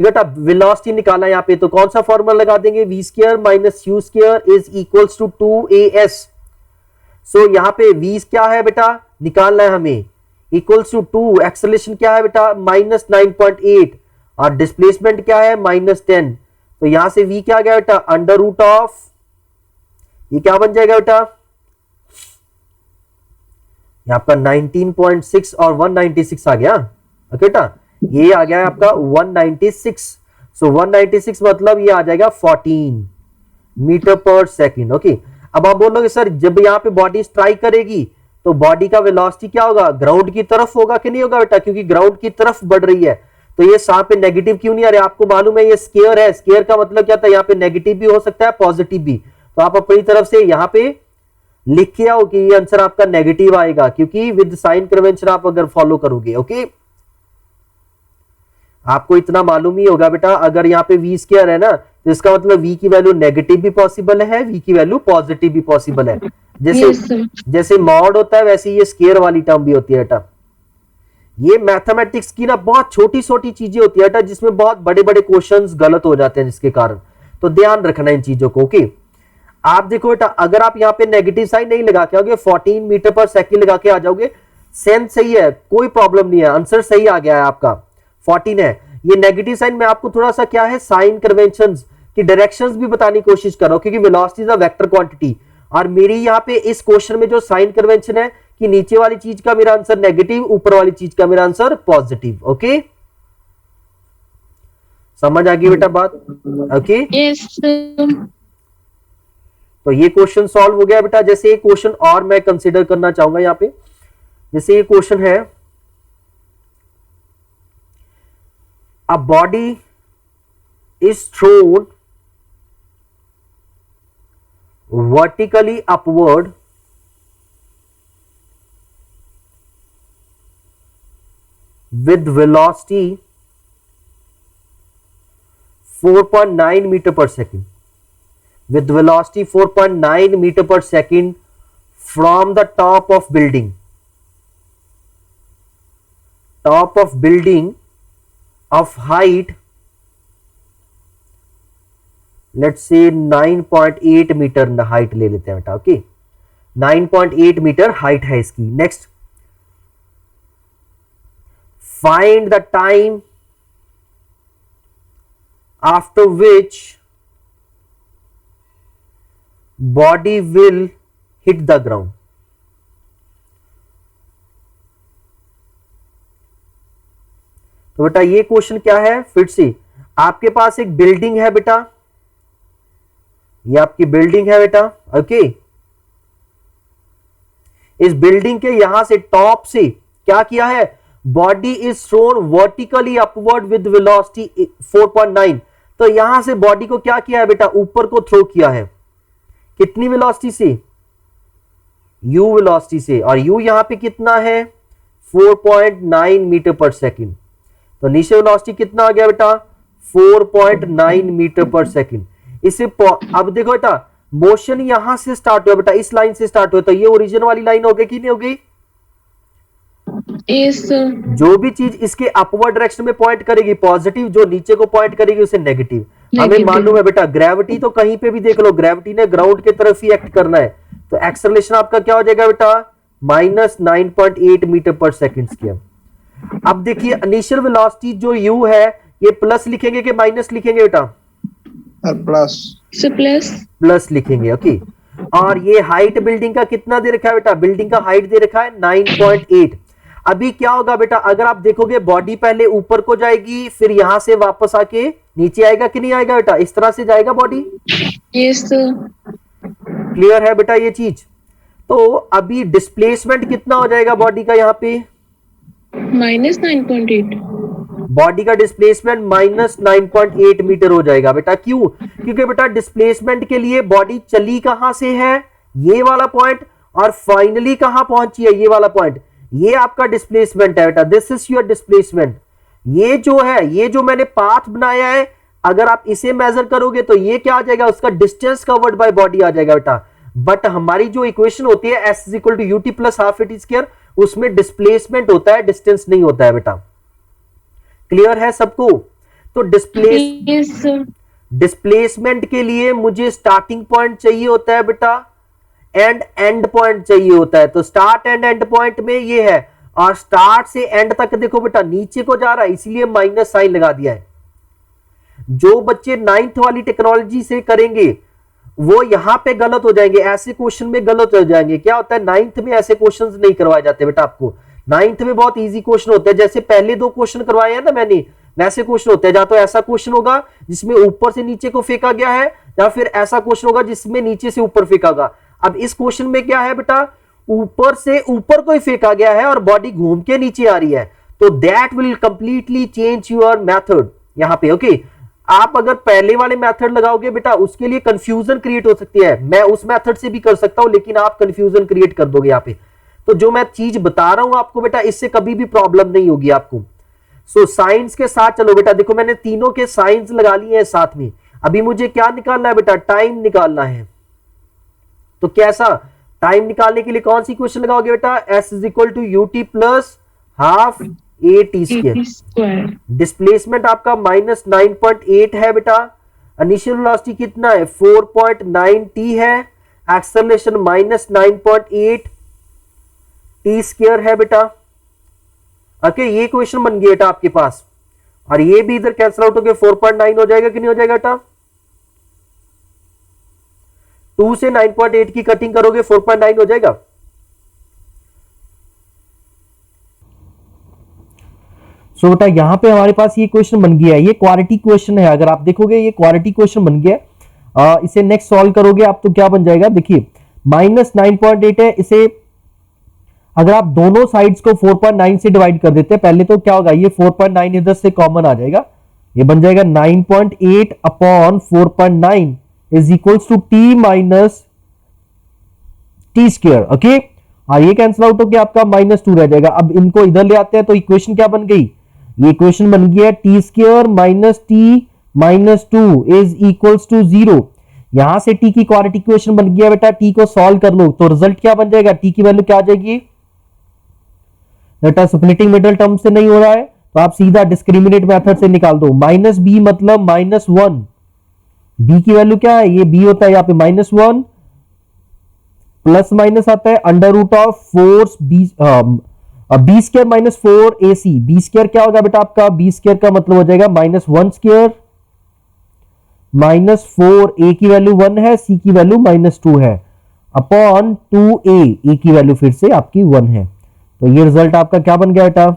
बेटा वेलोसिटी निकाला यहाँ पे, तो कौन सा फॉर्मूला लगा देंगे, v² minus u² is equals to 2as। So यहाँ पे v क्या है बेटा, निकालना है हमें, इक्वल्स टू 2, एक्सेलरेशन क्या है बेटा -9.8 और डिस्प्लेसमेंट क्या है -10। तो यहां से v क्या आ गया बेटा, अंडर रूट ऑफ, ये क्या बन जाएगा बेटा, ये आपका 19.6 और 196 आ गया। ओके बेटा, ये आ गया आपका 196। सो 196 मतलब ये आ जाएगा 14 मीटर पर सेकेंड। ओके, अब आप बोलोगे सर जब यहाँ पे बॉडी स्ट्राइक करेगी तो बॉडी का वेलोसिटी क्या होगा, ग्राउंड की तरफ होगा कि नहीं होगा बेटा, क्योंकि ग्राउंड की तरफ बढ़ रही है। तो ये यहाँ पे नेगेटिव क्यों नहीं आ रहा, आपको मालूम है ये स्केयर है, स्केयर का मतलब क्या था, यहाँ पे नेगेटिव भी हो सकता है पॉजिटिव भी। तो आप अपनी तरफ से यहाँ पे लिख के आओ कि ये आंसर आपका नेगेटिव आएगा, क्योंकि विद साइन कन्वेंशन आप अगर फॉलो करोगे। ओके, आपको इतना मालूम ही होगा बेटा, अगर यहाँ पे v² है ना तो इसका मतलब v की वैल्यू नेगेटिव भी पॉसिबल है, v की वैल्यू पॉजिटिव भी पॉसिबल है। जैसे मॉड होता है वैसे ये स्केयर वाली टर्म भी होती है बेटा। ये मैथमेटिक्स की ना बहुत छोटी छोटी चीजें होती है बेटा, जिसमें बहुत बड़े बड़े क्वेश्चंस गलत हो जाते हैं जिसके कारण, तो ध्यान रखना इन चीजों को। ओके, आप देखो बेटा, अगर आप यहाँ पे नेगेटिव साइन नहीं लगा के आओगे, 14 मीटर पर सेकंड लगा के आ जाओगे, सेंस सही है, कोई प्रॉब्लम नहीं है, आंसर सही आ गया है आपका, 14 है। ये नेगेटिव साइन में आपको थोड़ा सा क्या है, साइन कन्वेंशंस की डायरेक्शंस भी बताने की कोशिश कर रहा हूं, क्योंकि velocity is a vector quantity, और मेरी यहाँ पे इस क्वेश्चन में जो साइन कन्वेंशन है कि नीचे वाली चीज का मेरा आंसर नेगेटिव, ऊपर वाली चीज का मेरा आंसर पॉजिटिव। ओके, समझ आ गई बेटा बात। ओके, यस तो ये क्वेश्चन सॉल्व हो गया बेटा। जैसे एक क्वेश्चन और मैं कंसीडर करना चाहूंगा यहाँ पे, जैसे ये क्वेश्चन है, अ body is throne vertically upward with velocity 4.9 meter per second, with velocity 4.9 meter per second from the top of building of height, let's say 9.8 metre height ले लेते हैं बेटा। ओके, 9.8 मीटर हाइट है इसकी। Next, find the time after which body will hit the ground. तो बेटा ये question क्या है, फिर से आपके पास एक बिल्डिंग है बेटा, ये आपकी बिल्डिंग है बेटा, ओके। इस बिल्डिंग के यहां से टॉप से क्या किया है, body is thrown vertically upward with velocity 4.9। तो यहां से बॉडी को क्या किया है बेटा, ऊपर को थ्रो किया है, कितनी वेलोसिटी से, u वेलोसिटी से, और u यहां पे कितना है 4.9 मीटर पर सेकेंड। तो नीचे वेलोसिटी कितना आ गया बेटा 4.9 मीटर पर सेकेंड। इसे अब देखो बेटा मोशन यहां से स्टार्ट हुआ बेटा, इस लाइन से स्टार्ट हुआ, तो ये ओरिजिन वाली लाइन हो गई कि नहीं हो गई? Yes, sir. जो भी चीज इसके अपवर्ड डायरेक्शन में पॉइंट करेगी पॉजिटिव, जो नीचे को पॉइंट करेगी उसे नेगेटिव। हमें Negative. मालूम है बेटा ग्रेविटी तो कहीं पे भी देख लो, ग्रेविटी ने ग्राउंड की तरफ ही एक्ट करना है, तो एक्सेलरेशन आपका क्या हो जाएगा बेटा -9.8 मीटर पर सेकेंड स्क्वायर। अब देखिए इनिशियल वेलोसिटी जो u है ये प्लस लिखेंगे कि माइनस लिखेंगे बेटा? प्लस। So plus. प्लस लिखेंगे, ओके। और ये हाइट बिल्डिंग का कितना दे रखा है बेटा, बिल्डिंग का हाइट दे रखा है 9.8। अभी क्या होगा बेटा, अगर आप देखोगे बॉडी पहले ऊपर को जाएगी, फिर यहां से वापस आके नीचे आएगा कि नहीं आएगा बेटा, इस तरह से जाएगा बॉडी। Yes, sir. क्लियर है बेटा ये चीज? तो अभी डिस्प्लेसमेंट कितना हो जाएगा बॉडी का, यहाँ पे Minus 9.8. बॉडी का डिस्प्लेसमेंट -9.8 मीटर हो जाएगा बेटा। क्यों? क्योंकि बेटा डिस्प्लेसमेंट के लिए बॉडी चली कहां से है, ये वाला पॉइंट, और फाइनली कहां पहुंची है, ये वाला पॉइंट। ये आपका डिस्प्लेसमेंट है बेटा, दिस इज योर डिस्प्लेसमेंट। ये जो है, ये जो मैंने पाथ बनाया है, अगर आप इसे मेजर करोगे तो ये क्या आ जाएगा, उसका डिस्टेंस कवर्ड बाय बॉडी आ जाएगा बेटा। बट हमारी जो इक्वेशन होती है s equal to UT plus half AT square, उसमें डिस्प्लेसमेंट होता है, डिस्टेंस नहीं होता है बेटा। क्लियर है सबको? तो Yes, sir. डिस्प्लेसमेंट के लिए मुझे स्टार्टिंग पॉइंट चाहिए होता है बेटा, एंड एंड पॉइंट चाहिए होता है। तो स्टार्ट एंड एंड पॉइंट में ये है, और स्टार्ट से एंड तक देखो बेटा नीचे को जा रहा है, इसलिए माइनस साइन लगा दिया है। जो बच्चे 9th वाली टेक्नोलॉजी से करेंगे वो यहां पे गलत हो जाएंगे, ऐसे क्वेश्चन में गलत हो जाएंगे। क्या होता है 9th में ऐसे क्वेश्चंस नहीं करवाए जाते बेटा आपको। 9th में बहुत इजी क्वेश्चन होते हैं, जैसे पहले 2 क्वेश्चन करवाए हैं ना मैंने, वैसे क्वेश्चन होते हैं। या तो ऐसा क्वेश्चन होगा जिसमें ऊपर से नीचे को फेंका गया है, या फिर ऐसा क्वेश्चन होगा जिसमें नीचे से ऊपर फेंका गया। अब इस क्वेश्चन में क्या है बेटा, ऊपर से ऊपर को ही फेंका गया है और बॉडी घूम के नीचे आ रही है, तो that will completely change your method यहां पे, ओके। आप अगर पहले वाले मेथड लगाओगे बेटा, उसके लिए कंफ्यूजन क्रिएट हो सकती है। मैं उस मेथड से भी कर सकता हूं, लेकिन आप कंफ्यूजन क्रिएट कर दोगे यहाँ पे। तो जो मैं चीज बता रहा हूं आपको बेटा, इससे कभी भी प्रॉब्लम नहीं होगी आपको। सो साइंस के साथ चलो बेटा, देखो मैंने तीनों के साइंस लगा लिए हैं साथ में। अभी मुझे क्या निकालना है बेटा, टाइम निकालना है। तो कैसा टाइम निकालने के लिए कौन सी क्वेश्चन लगाओगे बेटा, s is equal to UT plus half A T square. Square. Displacement आपका -9.8 है बेटा, इनिशियल वेलोसिटी कितना है 4.9 t है, एक्सेलरेशन -9.8 टी स्क्वायर है बेटा। ओके, ये क्वेश्चन बन गया बेटा आपके पास, और ये भी इधर कैंसिल आउट होकर 4.9 हो जाएगा कि नहीं हो जाएगा बेटा? 2 से 9.8 की कटिंग करोगे 4.9 हो जाएगा। सो बेटा यहां पे हमारे पास ये क्वेश्चन बन गया है, ये क्वालिटी क्वेश्चन है। अगर आप देखोगे ये क्वालिटी क्वेश्चन बन गया। इसे नेक्स्ट सॉल्व करोगे आप तो क्या बन जाएगा, देखिए -9.8 है, इसे अगर आप दोनों साइड्स को 4.9 से डिवाइड कर देते हैं पहले, तो क्या होगा, ये 4.9 इधर से कॉमन आ जाएगा, ये बन जाएगा 9.8 upon 4.9 is equals to t minus T square, okay. और ये कैंसिल आउट होकर आपका -2 रह जाएगा। अब इनको इधर ले आते हैं तो इक्वेशन क्या बन गई, ये इक्वेशन बन गया T square minus T minus 2 is equals to 0। यहां से टी की क्वाड्रेटिक इक्वेशन बन गया बेटा, टी को सॉल्व कर लो तो रिजल्ट क्या बन जाएगा, टी की वैल्यू क्या आ जाएगी बेटा, स्प्लिटिंग मिडल टर्म से नहीं हो रहा है तो आप सीधा डिस्क्रिमिनेट मेथड से निकाल दो। -b मतलब -1, b की वैल्यू क्या है, ये b होता है यहाँ पे -1, प्लस माइनस आता है under root of 4 B square minus 4 AC। B square क्या होगा बेटा आपका, बी स्क्वायर का मतलब हो जाएगा -1 स्क्वायर -4, ए की वैल्यू 1 है, सी की वैल्यू -2 है, अपॉन 2a, ए की वैल्यू फिर से आपकी 1 है। तो ये रिजल्ट आपका क्या बन गया बेटा?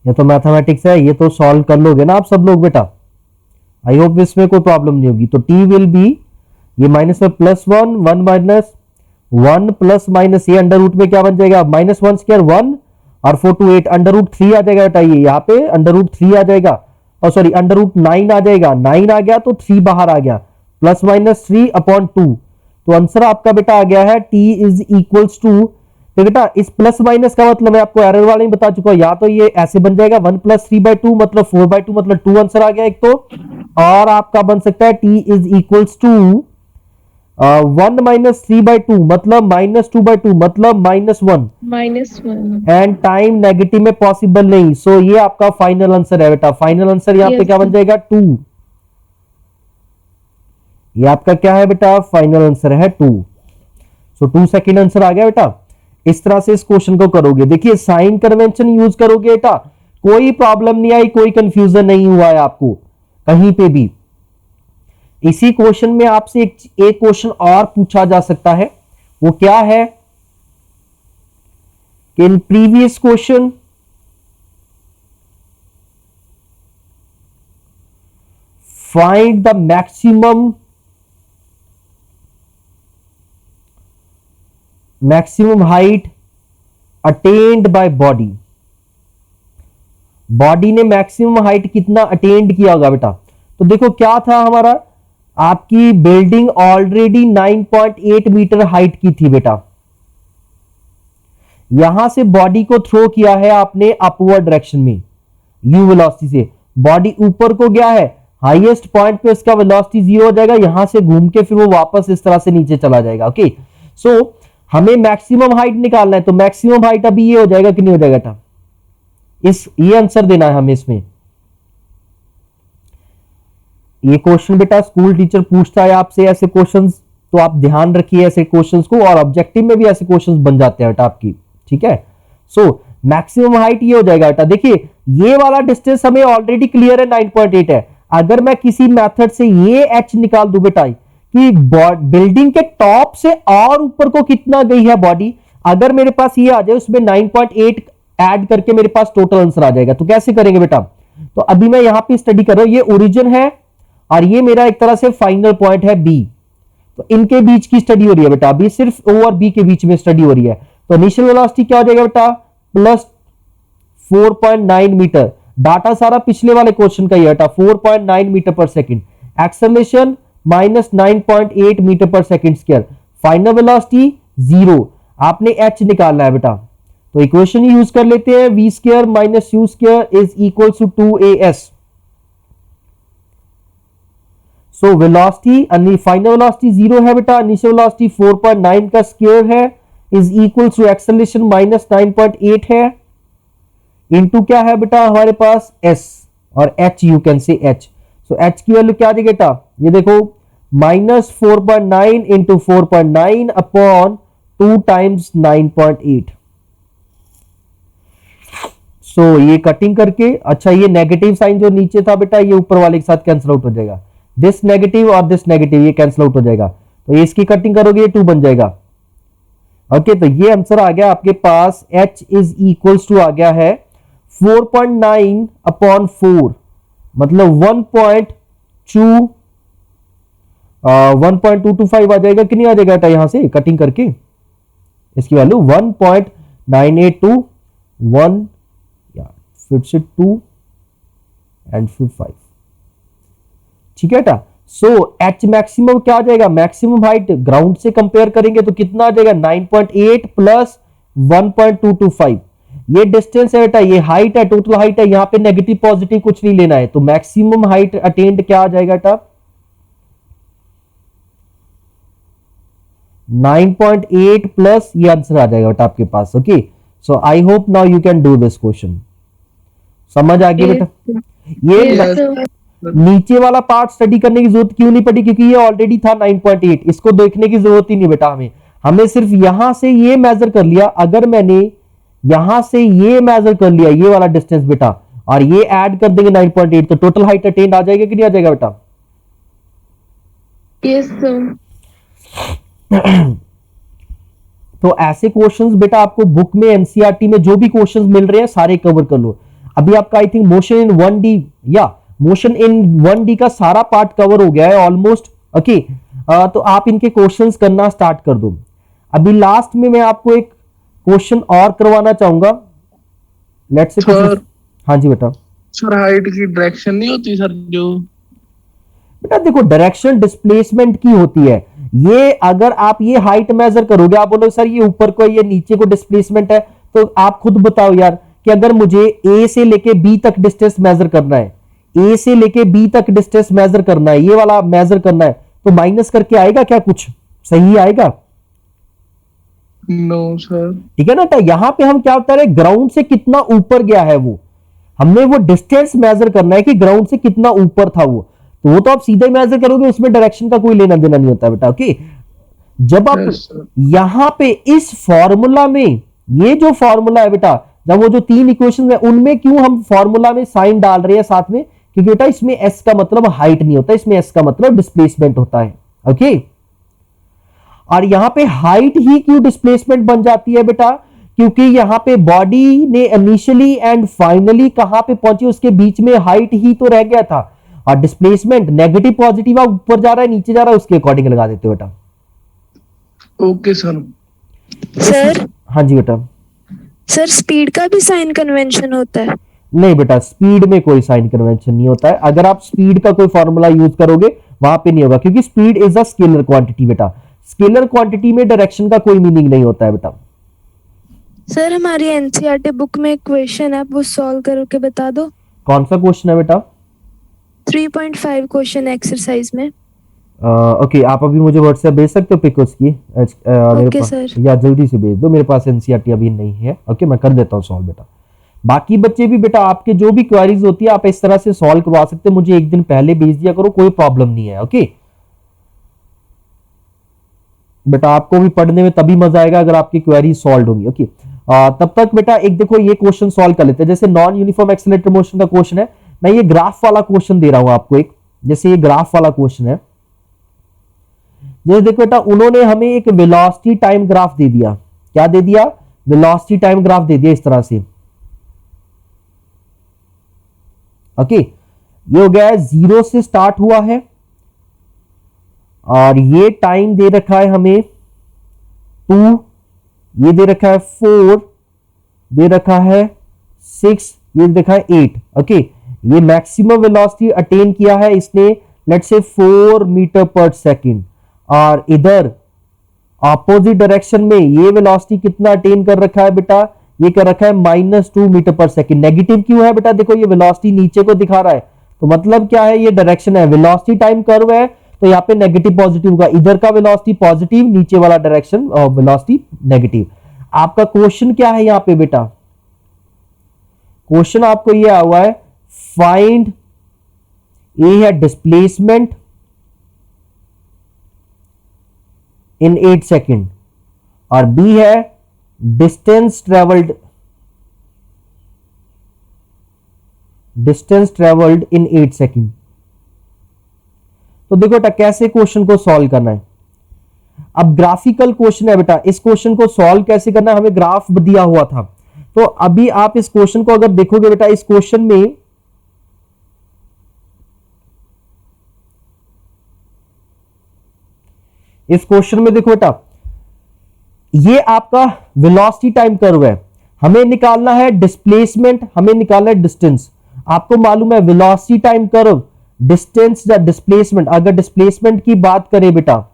ये तो मैथमेटिक्स है, ये तो सॉल्व कर लोगे ना आप सब लोग बेटा। आई होप इसमें कोई प्रॉब्लम नहीं होगी। तो टी विल बी, ये माइनस में +1, 1 माइनस 1 प्लस माइनस ये अंडर रूट में क्या बन जाएगा? -1 स्क्वायर 1 और 4 to 8 अंडर रूट 3 आ जाएगा बेटा। ये यहाँ पे अंडर रूट 3 आ जाएगा, और सॉरी अंडर रूट 9 आ जाएगा। 9 आ गया तो 3 बाहर आ गया, +-3 अपॉन 2। तो आंसर आपका बेटा आ गया है t इज इक्वल्स टू, तो बेटा इस प्लस माइनस का मतलब मैं आपको एरर वाले में बता चुका हूं, या तो ये ऐसे बन जाएगा 1 + 3/2 मतलब 4/2 मतलब 2 आंसर आ गया एक तो, और आपका बन सकता है t इज इक्वल्स टू 1 - 3/2 मतलब -2/2 मतलब -1, -1. एंड टाइम नेगेटिव में पॉसिबल नहीं। सो ये आपका फाइनल आंसर है बेटा। फाइनल आंसर यहाँ पे Yes, क्या बन sir. जाएगा? 2। ये आपका क्या है बेटा? फाइनल आंसर है 2। सो 2 सेकेंड आंसर आ गया बेटा। इस तरह से इस क्वेश्चन को करोगे। देखिए साइन कन्वेंशन यूज करोगे बेटा, कोई प्रॉब्लम नहीं आई, कोई कंफ्यूजन नहीं हुआ है आपको कहीं पे भी। इसी क्वेश्चन में आपसे एक क्वेश्चन और पूछा जा सकता है, वो क्या है कि in previous question find the maximum height attained by body. Body ने मैक्सिमम हाइट कितना अटेन्ड किया होगा बेटा? तो देखो क्या था हमारा, आपकी बिल्डिंग ऑलरेडी 9.8 मीटर हाइट की थी बेटा। यहां से बॉडी को थ्रो किया है आपने अपवर्ड डायरेक्शन में यू वेलोसिटी से, बॉडी ऊपर को गया है, हाईएस्ट पॉइंट पे उसका वेलोसिटी 0 हो जाएगा, यहां से घूम के फिर वो वापस इस तरह से नीचे चला जाएगा। ओके, सो हमें मैक्सिमम हाइट निकालना है, तो मैक्सिमम हाइट अभी ये हो जाएगा कि नहीं हो जाएगा बेटा? ये आंसर देना है हमें इसमें। ये क्वेश्चन बेटा स्कूल टीचर पूछता है आपसे ऐसे क्वेश्चंस, तो आप ध्यान रखिए ऐसे क्वेश्चंस को, और ऑब्जेक्टिव में भी ऐसे क्वेश्चंस बन जाते हैं बेटा आपकी। ठीक है, सो मैक्सिमम हाइट ये हो जाएगा बेटा। देखिए ये वाला डिस्टेंस हमें ऑलरेडी क्लियर है, 9.8 है। अगर मैं किसी मेथड से ये h निकाल दूं बेटा कि बिल्डिंग के टॉप से और ऊपर को कितना गई है बॉडी, अगर मेरे पास ये आ जाए उसमें 9.8 ऐड करके मेरे पास टोटल आंसर आ जाएगा। तो कैसे करेंगे बेटा? तो अभी मैं यहां पे स्टडी कर रहा हूं, ये ओरिजिन है और ये मेरा एक तरह से फाइनल पॉइंट है बी, तो इनके बीच की स्टडी हो रही है बेटा। अभी सिर्फ ओ और बी के बीच में स्टडी हो रही है। तो इनिशियल वेलोसिटी क्या हो जाएगा बेटा? +4.9 मीटर। डाटा सारा पिछले वाले क्वेश्चन का ही है बेटा, 4.9 metre per second. Acceleration -9.8 metre per second square. Final velocity 0। आपने h निकालना है बेटा, तो इक्वेशन यूज कर लेते हैं, v² - u² is equal to 2as। So velocity final velocity 0 है बेटा, इनिशियल वेलोसिटी 4.9 का स्क्वायर है, इज इक्वल टू एक्सेलरेशन -9.8 है, इनटू क्या है बेटा हमारे पास s, और h you can say h। So h की वैल्यू क्या देगा बेटा? ये देखो -4.9 इंटू 4.9 अपॉन 2 टाइम्स 9.8। सो ये कटिंग करके, अच्छा ये नेगेटिव साइन जो नीचे था बेटा ये ऊपर वाले के साथ कैंसिल आउट हो जाएगा, दिस नेगेटिव और दिस नेगेटिव ये कैंसिल आउट हो जाएगा, तो ये इसकी कटिंग करोगे ये 2 बन जाएगा। ओके, तो ये आंसर आ गया आपके पास, h इज इक्वल्स टू आ गया है 4.9 अपॉन 4 मतलब 1.225 आ जाएगा कि नहीं आ जाएगा बेटा? यहां से कटिंग करके इसकी वैल्यू 1.9821 या फिर से 2 एंड फिर 5। ठीक है बेटा। सो h मैक्सिमम क्या आ जाएगा? मैक्सिमम हाइट ग्राउंड से कंपेयर करेंगे तो कितना आ जाएगा? 9.8 प्लस 1.225। ये डिस्टेंस है बेटा, ये हाइट है, टोटल हाइट है, यहां पे नेगेटिव पॉजिटिव कुछ नहीं लेना है। तो मैक्सिमम हाइट अटेन्ड क्या आ जाएगा बेटा? 9.8 प्लस ये आंसर आ जाएगा बेटा आपके पास। Okay, so I hope now you can do this question. समझ आ गई बेटा? ये Yes, sir. नीचे वाला पार्ट स्टडी करने की जरूरत क्यों नहीं पड़ी? क्योंकि ये ऑलरेडी था 9.8, इसको देखने की जरूरत ही नहीं बेटा। हमें सिर्फ यहां से ये मेजर कर लिया, अगर मैंने यहां से ये मेजर कर लिया ये वाला डिस्टेंस बेटा, और ये ऐड कर देंगे 9.8, तो टोटल हाइट अटेन्ड आ जाएगा कि नहीं आ जाएगा बेटा? Yes, sir. तो ऐसे क्वेश्चंस बेटा आपको बुक में एनसीईआरटी में जो भी क्वेश्चंस मिल रहे हैं सारे कवर कर लो। अभी आपका I think motion in 1D या मोशन इन 1D का सारा पार्ट कवर हो गया है ऑलमोस्ट। ओके, तो आप इनके क्वेश्चंस करना स्टार्ट कर दो। अभी लास्ट में मैं आपको एक क्वेश्चन और करवाना चाहूंगा। लेट्स से सर हाँ जी बेटा। सर हाइट की डायरेक्शन नहीं होती सर जो? बेटा देखो डायरेक्शन डिस्प्लेसमेंट की होती है। ये अगर आप ये हाइट मेजर करोगे, आप बोलोगे सर ये ऊपर को ये नीचे को डिस्प्लेसमेंट है, तो आप खुद बताओ यार कि अगर मुझे ए से लेके बी तक डिस्टेंस मेजर करना है, ए से लेके बी तक डिस्टेंस मेजर करना है, ये वाला मेजर करना है, तो माइनस करके आएगा क्या? कुछ सही आएगा? No sir. ठीक है ना। तो यहां पे हम क्या बता रहे हैं, ग्राउंड से कितना ऊपर गया है वो, हमने वो डिस्टेंस मेजर करना है कि ग्राउंड से कितना ऊपर था वो, तो वो तो आप सीधे मेजर करोगे, उसमें डायरेक्शन का कोई लेना देना नहीं होता बेटा। ओके, जब आप Yes, sir. यहां पे इस फॉर्मूला में, ये जो फॉर्मूला है बेटा, जब वो जो 3 इक्वेशन है उनमें क्यों हम फॉर्मूला में साइन डाल रहे हैं साथ में, क्योंकि बेटा इसमें एस का मतलब हाइट नहीं होता, इसमें एस का मतलब डिस्प्लेसमेंट होता है। ओके, और यहां पे हाइट ही क्यों डिस्प्लेसमेंट बन जाती है बेटा, क्योंकि यहां पे बॉडी ने इनिशियली एंड फाइनली कहां पे पहुंची, उसके बीच में हाइट ही तो रह गया था, और डिस्प्लेसमेंट नेगेटिव पॉजिटिव ऊपर जा रहा है नीचे जा रहा है, उसके अकॉर्डिंग लगा देते हो बेटा। Okay sir. सर हाँ जी बेटा। सर स्पीड का भी साइन कन्वेंशन होता है? नहीं बेटा, स्पीड में कोई साइन कन्वेंशन नहीं होता है। अगर आप स्पीड का कोई फॉर्मूला यूज करोगे वहां पे नहीं होगा, क्योंकि speed is a scalar quantity बेटा। स्केलर क्वांटिटी में डायरेक्शन का कोई मीनिंग नहीं होता है बेटा। सर हमारी एनसीईआरटी बुक में एक क्वेश्चन है, वो सॉल्व करके बता दो। कौन सा क्वेश्चन है बेटा? 3.5 क्वेश्चन एक्सरसाइज में। ओके, आप अभी मुझे व्हाट्सएप भेज सकते हो पिक उसकी? मेरे ओके पास, सर। या जल्दी से भेज दो, मेरे पास एनसीईआरटी अभी नहीं है। ओके, मैं कर देता हूँ सॉल्व बेटा। बाकी बच्चे भी बेटा आपके जो भी क्वेरीज होती है आप इस तरह से सॉल्व करवा सकते हैं, मुझे एक दिन पहले भेज दिया करो, कोई प्रॉब्लम नहीं है। ओके बेटा, आपको भी पढ़ने में तभी मजा आएगा अगर आपकी क्वेरी सॉल्व होंगी। ओके, तब तक बेटा एक देखो ये क्वेश्चन सॉल्व कर लेते हैं। जैसे नॉन यूनिफॉर्म एक्सेलरेटर मोशन का क्वेश्चन है, मैं ये ग्राफ वाला क्वेश्चन दे रहा हूं आपको एक। जैसे ये ग्राफ वाला क्वेश्चन है, जैसे देखो बेटा उन्होंने हमें एक वेलोसिटी टाइम ग्राफ दे दिया। क्या दे दिया? वेलोसिटी टाइम ग्राफ दे दिया इस तरह से। ओके, ये हो गया है 0 से स्टार्ट हुआ है, और ये टाइम दे रखा है हमें 2, ये दे रखा है 4, दे रखा है 6, ये दे रखा है 8। ओके, ये मैक्सिमम वेलोसिटी अटेन किया है इसने, let's say 4 metre per second, और इधर ऑपोजिट डायरेक्शन में ये वेलोसिटी कितना अटेन कर रखा है बेटा? ये कर रखा है -2 मीटर पर सेकंड। नेगेटिव क्यों है बेटा? देखो ये वेलोसिटी नीचे को दिखा रहा है, तो मतलब क्या है, ये डायरेक्शन है, वेलोसिटी टाइम कर्व है, तो यहाँ पे नेगेटिव पॉजिटिव होगा। इधर का वेलोसिटी पॉजिटिव, नीचे वाला डायरेक्शन वेलोसिटी नेगेटिव। आपका क्वेश्चन क्या है यहाँ पे बेटा? क्वेश्चन आपको ये आया हुआ है, फाइंड, ए है डिस्प्लेसमेंट इन 8 सेकेंड, और बी है डिस्टेंस ट्रेवल्ड इन 8 सेकेंड। तो देखो बेटा कैसे क्वेश्चन को सॉल्व करना है। अब ग्राफिकल क्वेश्चन है बेटा, इस क्वेश्चन को सॉल्व कैसे करना है, हमें ग्राफ दिया हुआ था। तो अभी आप इस क्वेश्चन को अगर देखोगे बेटा, इस क्वेश्चन में देखो बेटा, ये आपका वेलोसिटी टाइम कर्व है, हमें निकालना है डिस्प्लेसमेंट, हमें निकालना है डिस्टेंस। आपको मालूम है वेलोसिटी टाइम कर्व, डिस्टेंस या डिस्प्लेसमेंट। अगर डिस्प्लेसमेंट की बात करें बेटा,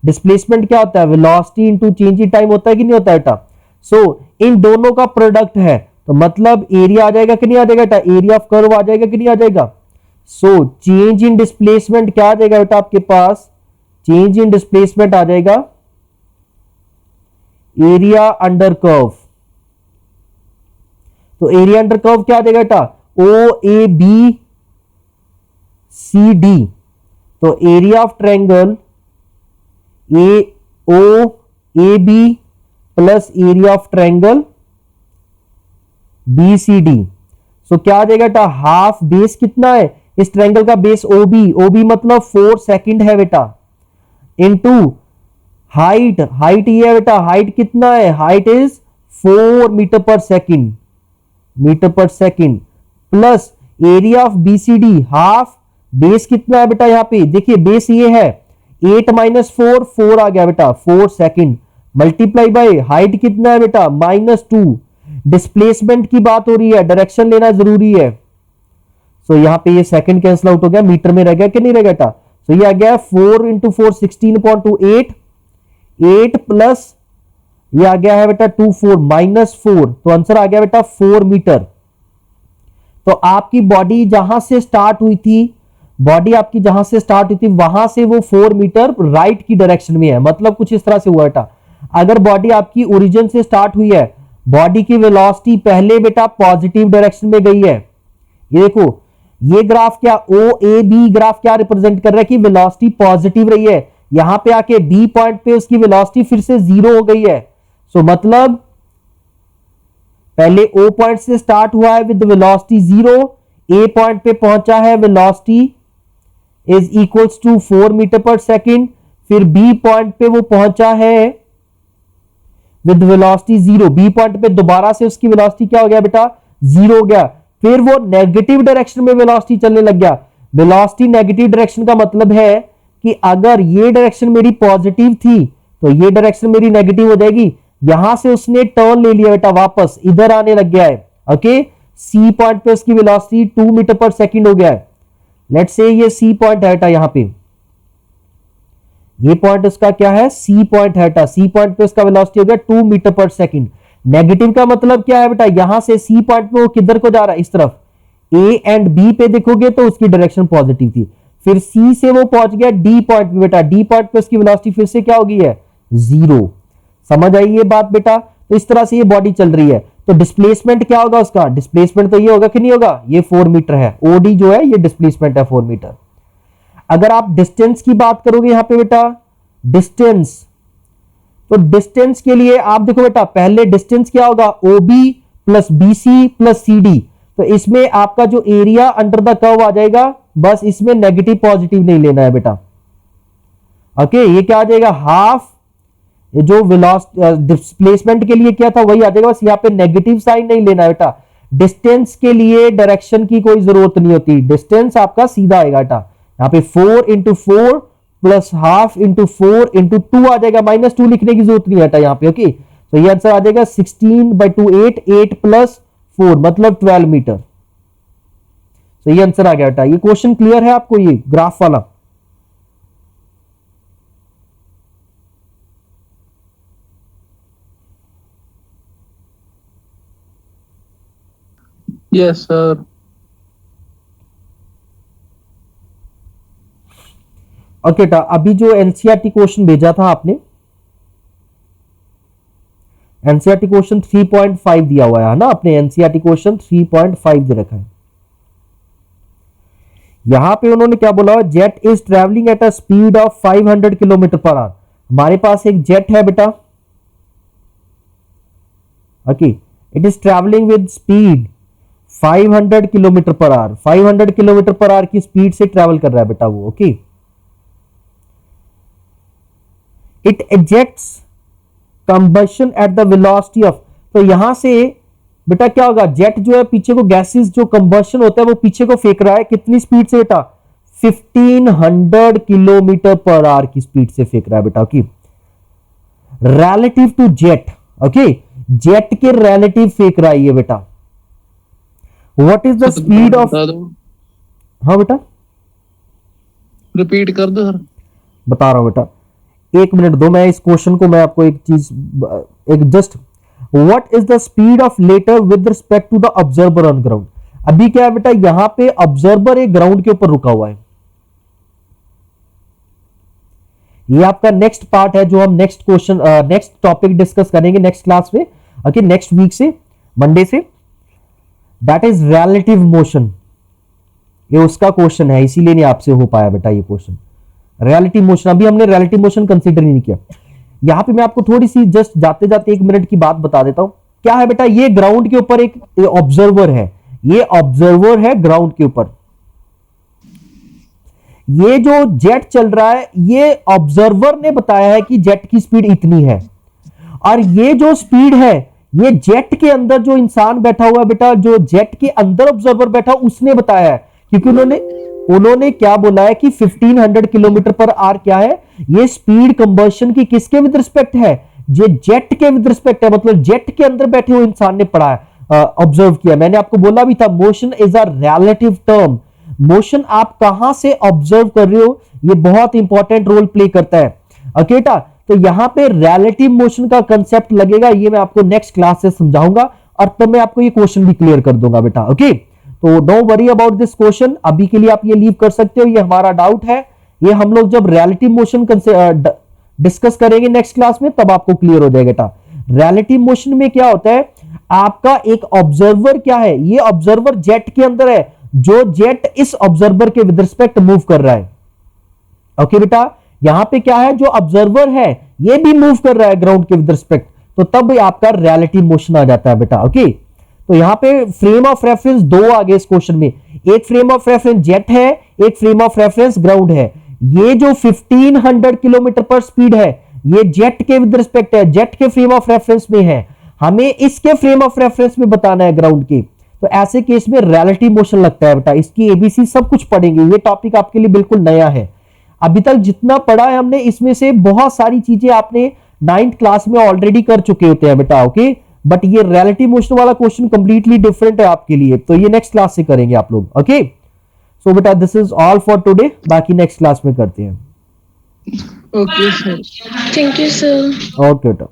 डिस्प्लेसमेंट क्या होता है? Velocity into change in time होता है कि नहीं होता बेटा? सो इन दोनों का प्रोडक्ट है, तो मतलब एरिया आ जाएगा कि नहीं आ जाएगा बेटा? एरिया ऑफ कर्व आ जाएगा कि नहीं आ जाएगा? सो चेंज इन डिस्प्लेसमेंट क्या आ जाएगा बेटा आपके पास? चेंज इन डिस्प्लेसमेंट आ जाएगा एरिया अंडर कर्व। तो एरिया अंडर कर्व क्या आ जाएगा बेटा? OABCD। तो area of triangle OAB plus area of triangle BCD। सो क्या आ जाएगा बेटा, हाफ बेस कितना है इस ट्रायंगल का, बेस ओबी, ओबी मतलब 4 सेकंड है बेटा, इनटू हाइट, हाइट ये है बेटा, हाइट कितना है, height is 4 metre per second, metre per second, plus area of BCD, half base कितना है बेटा, यहां पे देखिए बेस ये है 8 माइनस 4, 4 आ गया बेटा, 4 सेकंड, मल्टीप्लाई बाय हाइट कितना है बेटा -2, डिस्प्लेसमेंट की बात हो रही है, डायरेक्शन लेना जरूरी है। सो यहां पे ये सेकंड कैंसिल आउट हो गया, मीटर में रह गया कि नहीं रह गया बेटा, सो ये आ गया 4 इंटू 4 16.28, 8 प्लस ये आ गया है बेटा 24 -4, तो आंसर आ गया बेटा 4 मीटर। तो आपकी बॉडी जहां से स्टार्ट हुई थी, बॉडी आपकी जहां से स्टार्ट हुई थी वहां से वो 4 मीटर राइट की डायरेक्शन में है, मतलब कुछ इस तरह से हुआ बेटा। अगर बॉडी आपकी ओरिजिन से स्टार्ट हुई है, बॉडी की वेलोसिटी पहले बेटा पॉजिटिव डायरेक्शन में गई है, ये देखो ये ग्राफ क्या ओ ए बी ग्राफ क्या रिप्रेजेंट कर रहा है कि वेलोसिटी पॉजिटिव रही है, यहां पे आके बी पॉइंट पे उसकी वेलोसिटी फिर से 0 हो गई है। सो मतलब पहले ओ पॉइंट से स्टार्ट हुआ है विद वेलोसिटी 0, ए पॉइंट पे पहुंचा है, velocity is equals to 4 metre per second, फिर बी पॉइंट पे वो पहुंचा है विद वेलोसिटी 0, बी पॉइंट पे दोबारा से उसकी वेलोसिटी क्या हो गया बेटा 0 हो गया, फिर वो नेगेटिव डायरेक्शन में वेलोसिटी चलने लग गया। वेलोसिटी नेगेटिव डायरेक्शन का मतलब है कि अगर ये डायरेक्शन मेरी पॉजिटिव थी तो ये डायरेक्शन मेरी नेगेटिव हो जाएगी, यहां से उसने टर्न ले लिया बेटा, वापस इधर आने लग गया है। ओके, सी पॉइंट पे उसकी वेलोसिटी 2 मीटर पर सेकंड हो गया है। लेट्स से ये सी पॉइंट है बेटा, यहां पे ये पॉइंट उसका क्या है, सी पॉइंट है बेटा, सी पॉइंट पे उसका वेलोसिटी हो गया 2 मीटर पर सेकंड। नेगेटिव का मतलब क्या है बेटा, यहां से सी पॉइंट पे वो किधर को जा रहा है, इस तरफ, ए एंड बी पे देखोगे तो उसकी डायरेक्शन पॉजिटिव थी, फिर सी से वो पहुंच गया डी पॉइंट पे बेटा, डी पॉइंट पे उसकी वेलोसिटी फिर से क्या हो गई है 0। समझ आई ये बात बेटा, तो इस तरह से ये बॉडी चल रही है। तो डिस्प्लेसमेंट क्या होगा उसका, डिस्प्लेसमेंट तो ये होगा कि नहीं होगा, ये 4 मीटर है, ओडी जो है ये डिस्प्लेसमेंट है 4 मीटर। अगर आप डिस्टेंस की बात करोगे यहां पे बेटा, डिस्टेंस, तो डिस्टेंस के लिए आप देखो बेटा, पहले डिस्टेंस क्या होगा ओबी प्लस बीसी प्लस सीडी, तो इसमें आपका जो एरिया अंडर द कर्व आ जाएगा, बस इसमें नेगेटिव पॉजिटिव नहीं लेना है बेटा। ओके, ये क्या आ जाएगा हाफ, ये जो डिस्प्लेसमेंट के लिए क्या था वही आ जाएगा, बस यहाँ पे नेगेटिव साइन नहीं लेना है बेटा। डिस्टेंस के लिए डायरेक्शन की कोई जरूरत नहीं होती, डिस्टेंस आपका सीधा आएगा बेटा, यहाँ पे 4 into 4 plus half into 4 into 2 आ जाएगा, -2 लिखने की जरूरत नहीं है यहाँ पे। ओके, तो ये आंसर आ जाएगा 16/2 8, 8 प्लस 4 मतलब 12 मीटर। तो ये आंसर आ गया बेटा। ये क्वेश्चन क्लियर है आपको, ये ग्राफ वाला? Yes sir. ओके बेटा, अभी जो एनसीईआरटी क्वेश्चन भेजा था आपने, एनसीईआरटी क्वेश्चन 3.5 दिया हुआ है ना, आपने एनसीईआरटी क्वेश्चन 3.5 दे रखा है। यहां पे उन्होंने क्या बोला, jet is travelling at a speed of 500 kilometre per hour. हमारे पास एक जेट है बेटा, okay, it is travelling with speed 500 kilometre per hour, 500 kilometre per hour की स्पीड से ट्रेवल कर रहा है बेटा वो। Okay, it ejects combustion at the velocity of, तो यहां से बेटा क्या होगा, जेट जो है पीछे को गैसेस जो कंबशन होता है वो पीछे को फेंक रहा है, कितनी स्पीड से बेटा 1500 किलोमीटर पर आवर की स्पीड से फेंक रहा है बेटा। Okay, relative to jet, okay, jet के रिलेटिव फेंक रहा है ये बेटा। What is the speed of, हाँ बेटा रिपीट कर दो सर। बता रहा हूं बेटा, एक मिनट दो, मैं इस क्वेश्चन को मैं आपको एक चीज, एक just, what is the speed of letter with respect to the observer on ground. अभी क्या है बेटा, यहां पे ऑब्जर्वर एक ग्राउंड के ऊपर रुका हुआ है, ये आपका नेक्स्ट पार्ट है जो हम next question, next topic discuss करेंगे नेक्स्ट क्लास में। ओके, नेक्स्ट वीक से, मंडे से, दैट इज रिलेटिव मोशन। ये उसका क्वेश्चन है, इसीलिए नहीं आपसे हो पाया बेटा ये क्वेश्चन, रिलेटिव मोशन। अभी हमने रिलेटिव मोशन कंसीडर नहीं किया। यहां पे मैं आपको थोड़ी सी जस्ट जाते जाते 1 मिनट की बात बता देता हूं। क्या है बेटा, ये ग्राउंड के ऊपर एक ऑब्जर्वर है, ये ऑब्जर्वर है ग्राउंड के ऊपर, ये जो जेट चल रहा है ये ऑब्जर्वर ने बताया है कि जेट की स्पीड इतनी है, और ये जो स्पीड है ये जेट के अंदर जो इंसान बैठा हुआ है बेटा, जो जेट के अंदर ऑब्जर्वर बैठा उसने बताया है, क्योंकि उन्होंने क्या बोला है कि 1500 किलोमीटर पर आवर क्या है, ये स्पीड कंबशन की किसके विद रिस्पेक्ट है, जो जेट के विद रिस्पेक्ट है, मतलब जेट के अंदर बैठे हुए इंसान ने पढ़ा है, ऑब्जर्व किया। मैंने आपको बोला भी था motion is a relative term, motion आप कहां से ऑब्जर्व कर रहे हो ये बहुत इंपॉर्टेंट रोल प्ले करता है। ओके बेटा, तो यहां पे रिलेटिव मोशन का कंसेप्ट लगेगा, ये मैं आपको नेक्स्ट क्लास से समझाऊंगा और तब मैं आपको ये क्वेश्चन भी क्लियर कर दूंगा बेटा। ओके, तो don't worry about this question, अभी के लिए आप ये लीव कर सकते हो, ये हमारा डाउट है, ये हम लोग जब रिलेटिव मोशन डिस्कस करेंगे नेक्स्ट क्लास में तब आपको क्लियर हो जाएगा बेटा। रिलेटिव मोशन में क्या होता है, आपका एक ऑब्जर्वर क्या है, ये ऑब्जर्वर जेट के अंदर है, जो जेट इस ऑब्जर्वर के विद रिस्पेक्ट मूव कर रहा है। ओके बेटा, यहां पे क्या है, जो ऑब्जर्वर है ये भी मूव कर रहा है ग्राउंड के विद रिस्पेक्ट, तो तब आपका रिलेटिव मोशन आ जाता है बेटा। ओके, तो यहां पे फ्रेम ऑफ रेफरेंस दो आ गए इस क्वेश्चन में, एक फ्रेम ऑफ रेफरेंस जेट है, एक फ्रेम ऑफ रेफरेंस ग्राउंड है। ये जो 1500 किलोमीटर पर स्पीड है ये जेट के विद रिस्पेक्ट है, जेट के फ्रेम ऑफ रेफरेंस में है, हमें इसके फ्रेम ऑफ रेफरेंस में बताना है ग्राउंड के, तो ऐसे केस में रिलेटिव मोशन लगता है बेटा। इसकी एबीसी सब कुछ पढ़ेंगे, ये टॉपिक आपके लिए बिल्कुल नया है, अभी तक जितना पढ़ा है हमने इसमें से बहुत सारी चीजें आपने 9th क्लास में ऑलरेडी कर चुके होते हैं बेटा। ओके, बट ये रिलेटिव मोशन वाला क्वेश्चन कंप्लीटली डिफरेंट है आपके लिए, तो ये नेक्स्ट क्लास से करेंगे आप लोग। ओके, सो बेटा this is all for today, बाकी नेक्स्ट क्लास में करते हैं। Okay sir, Thank you, sir. Okay बेटा।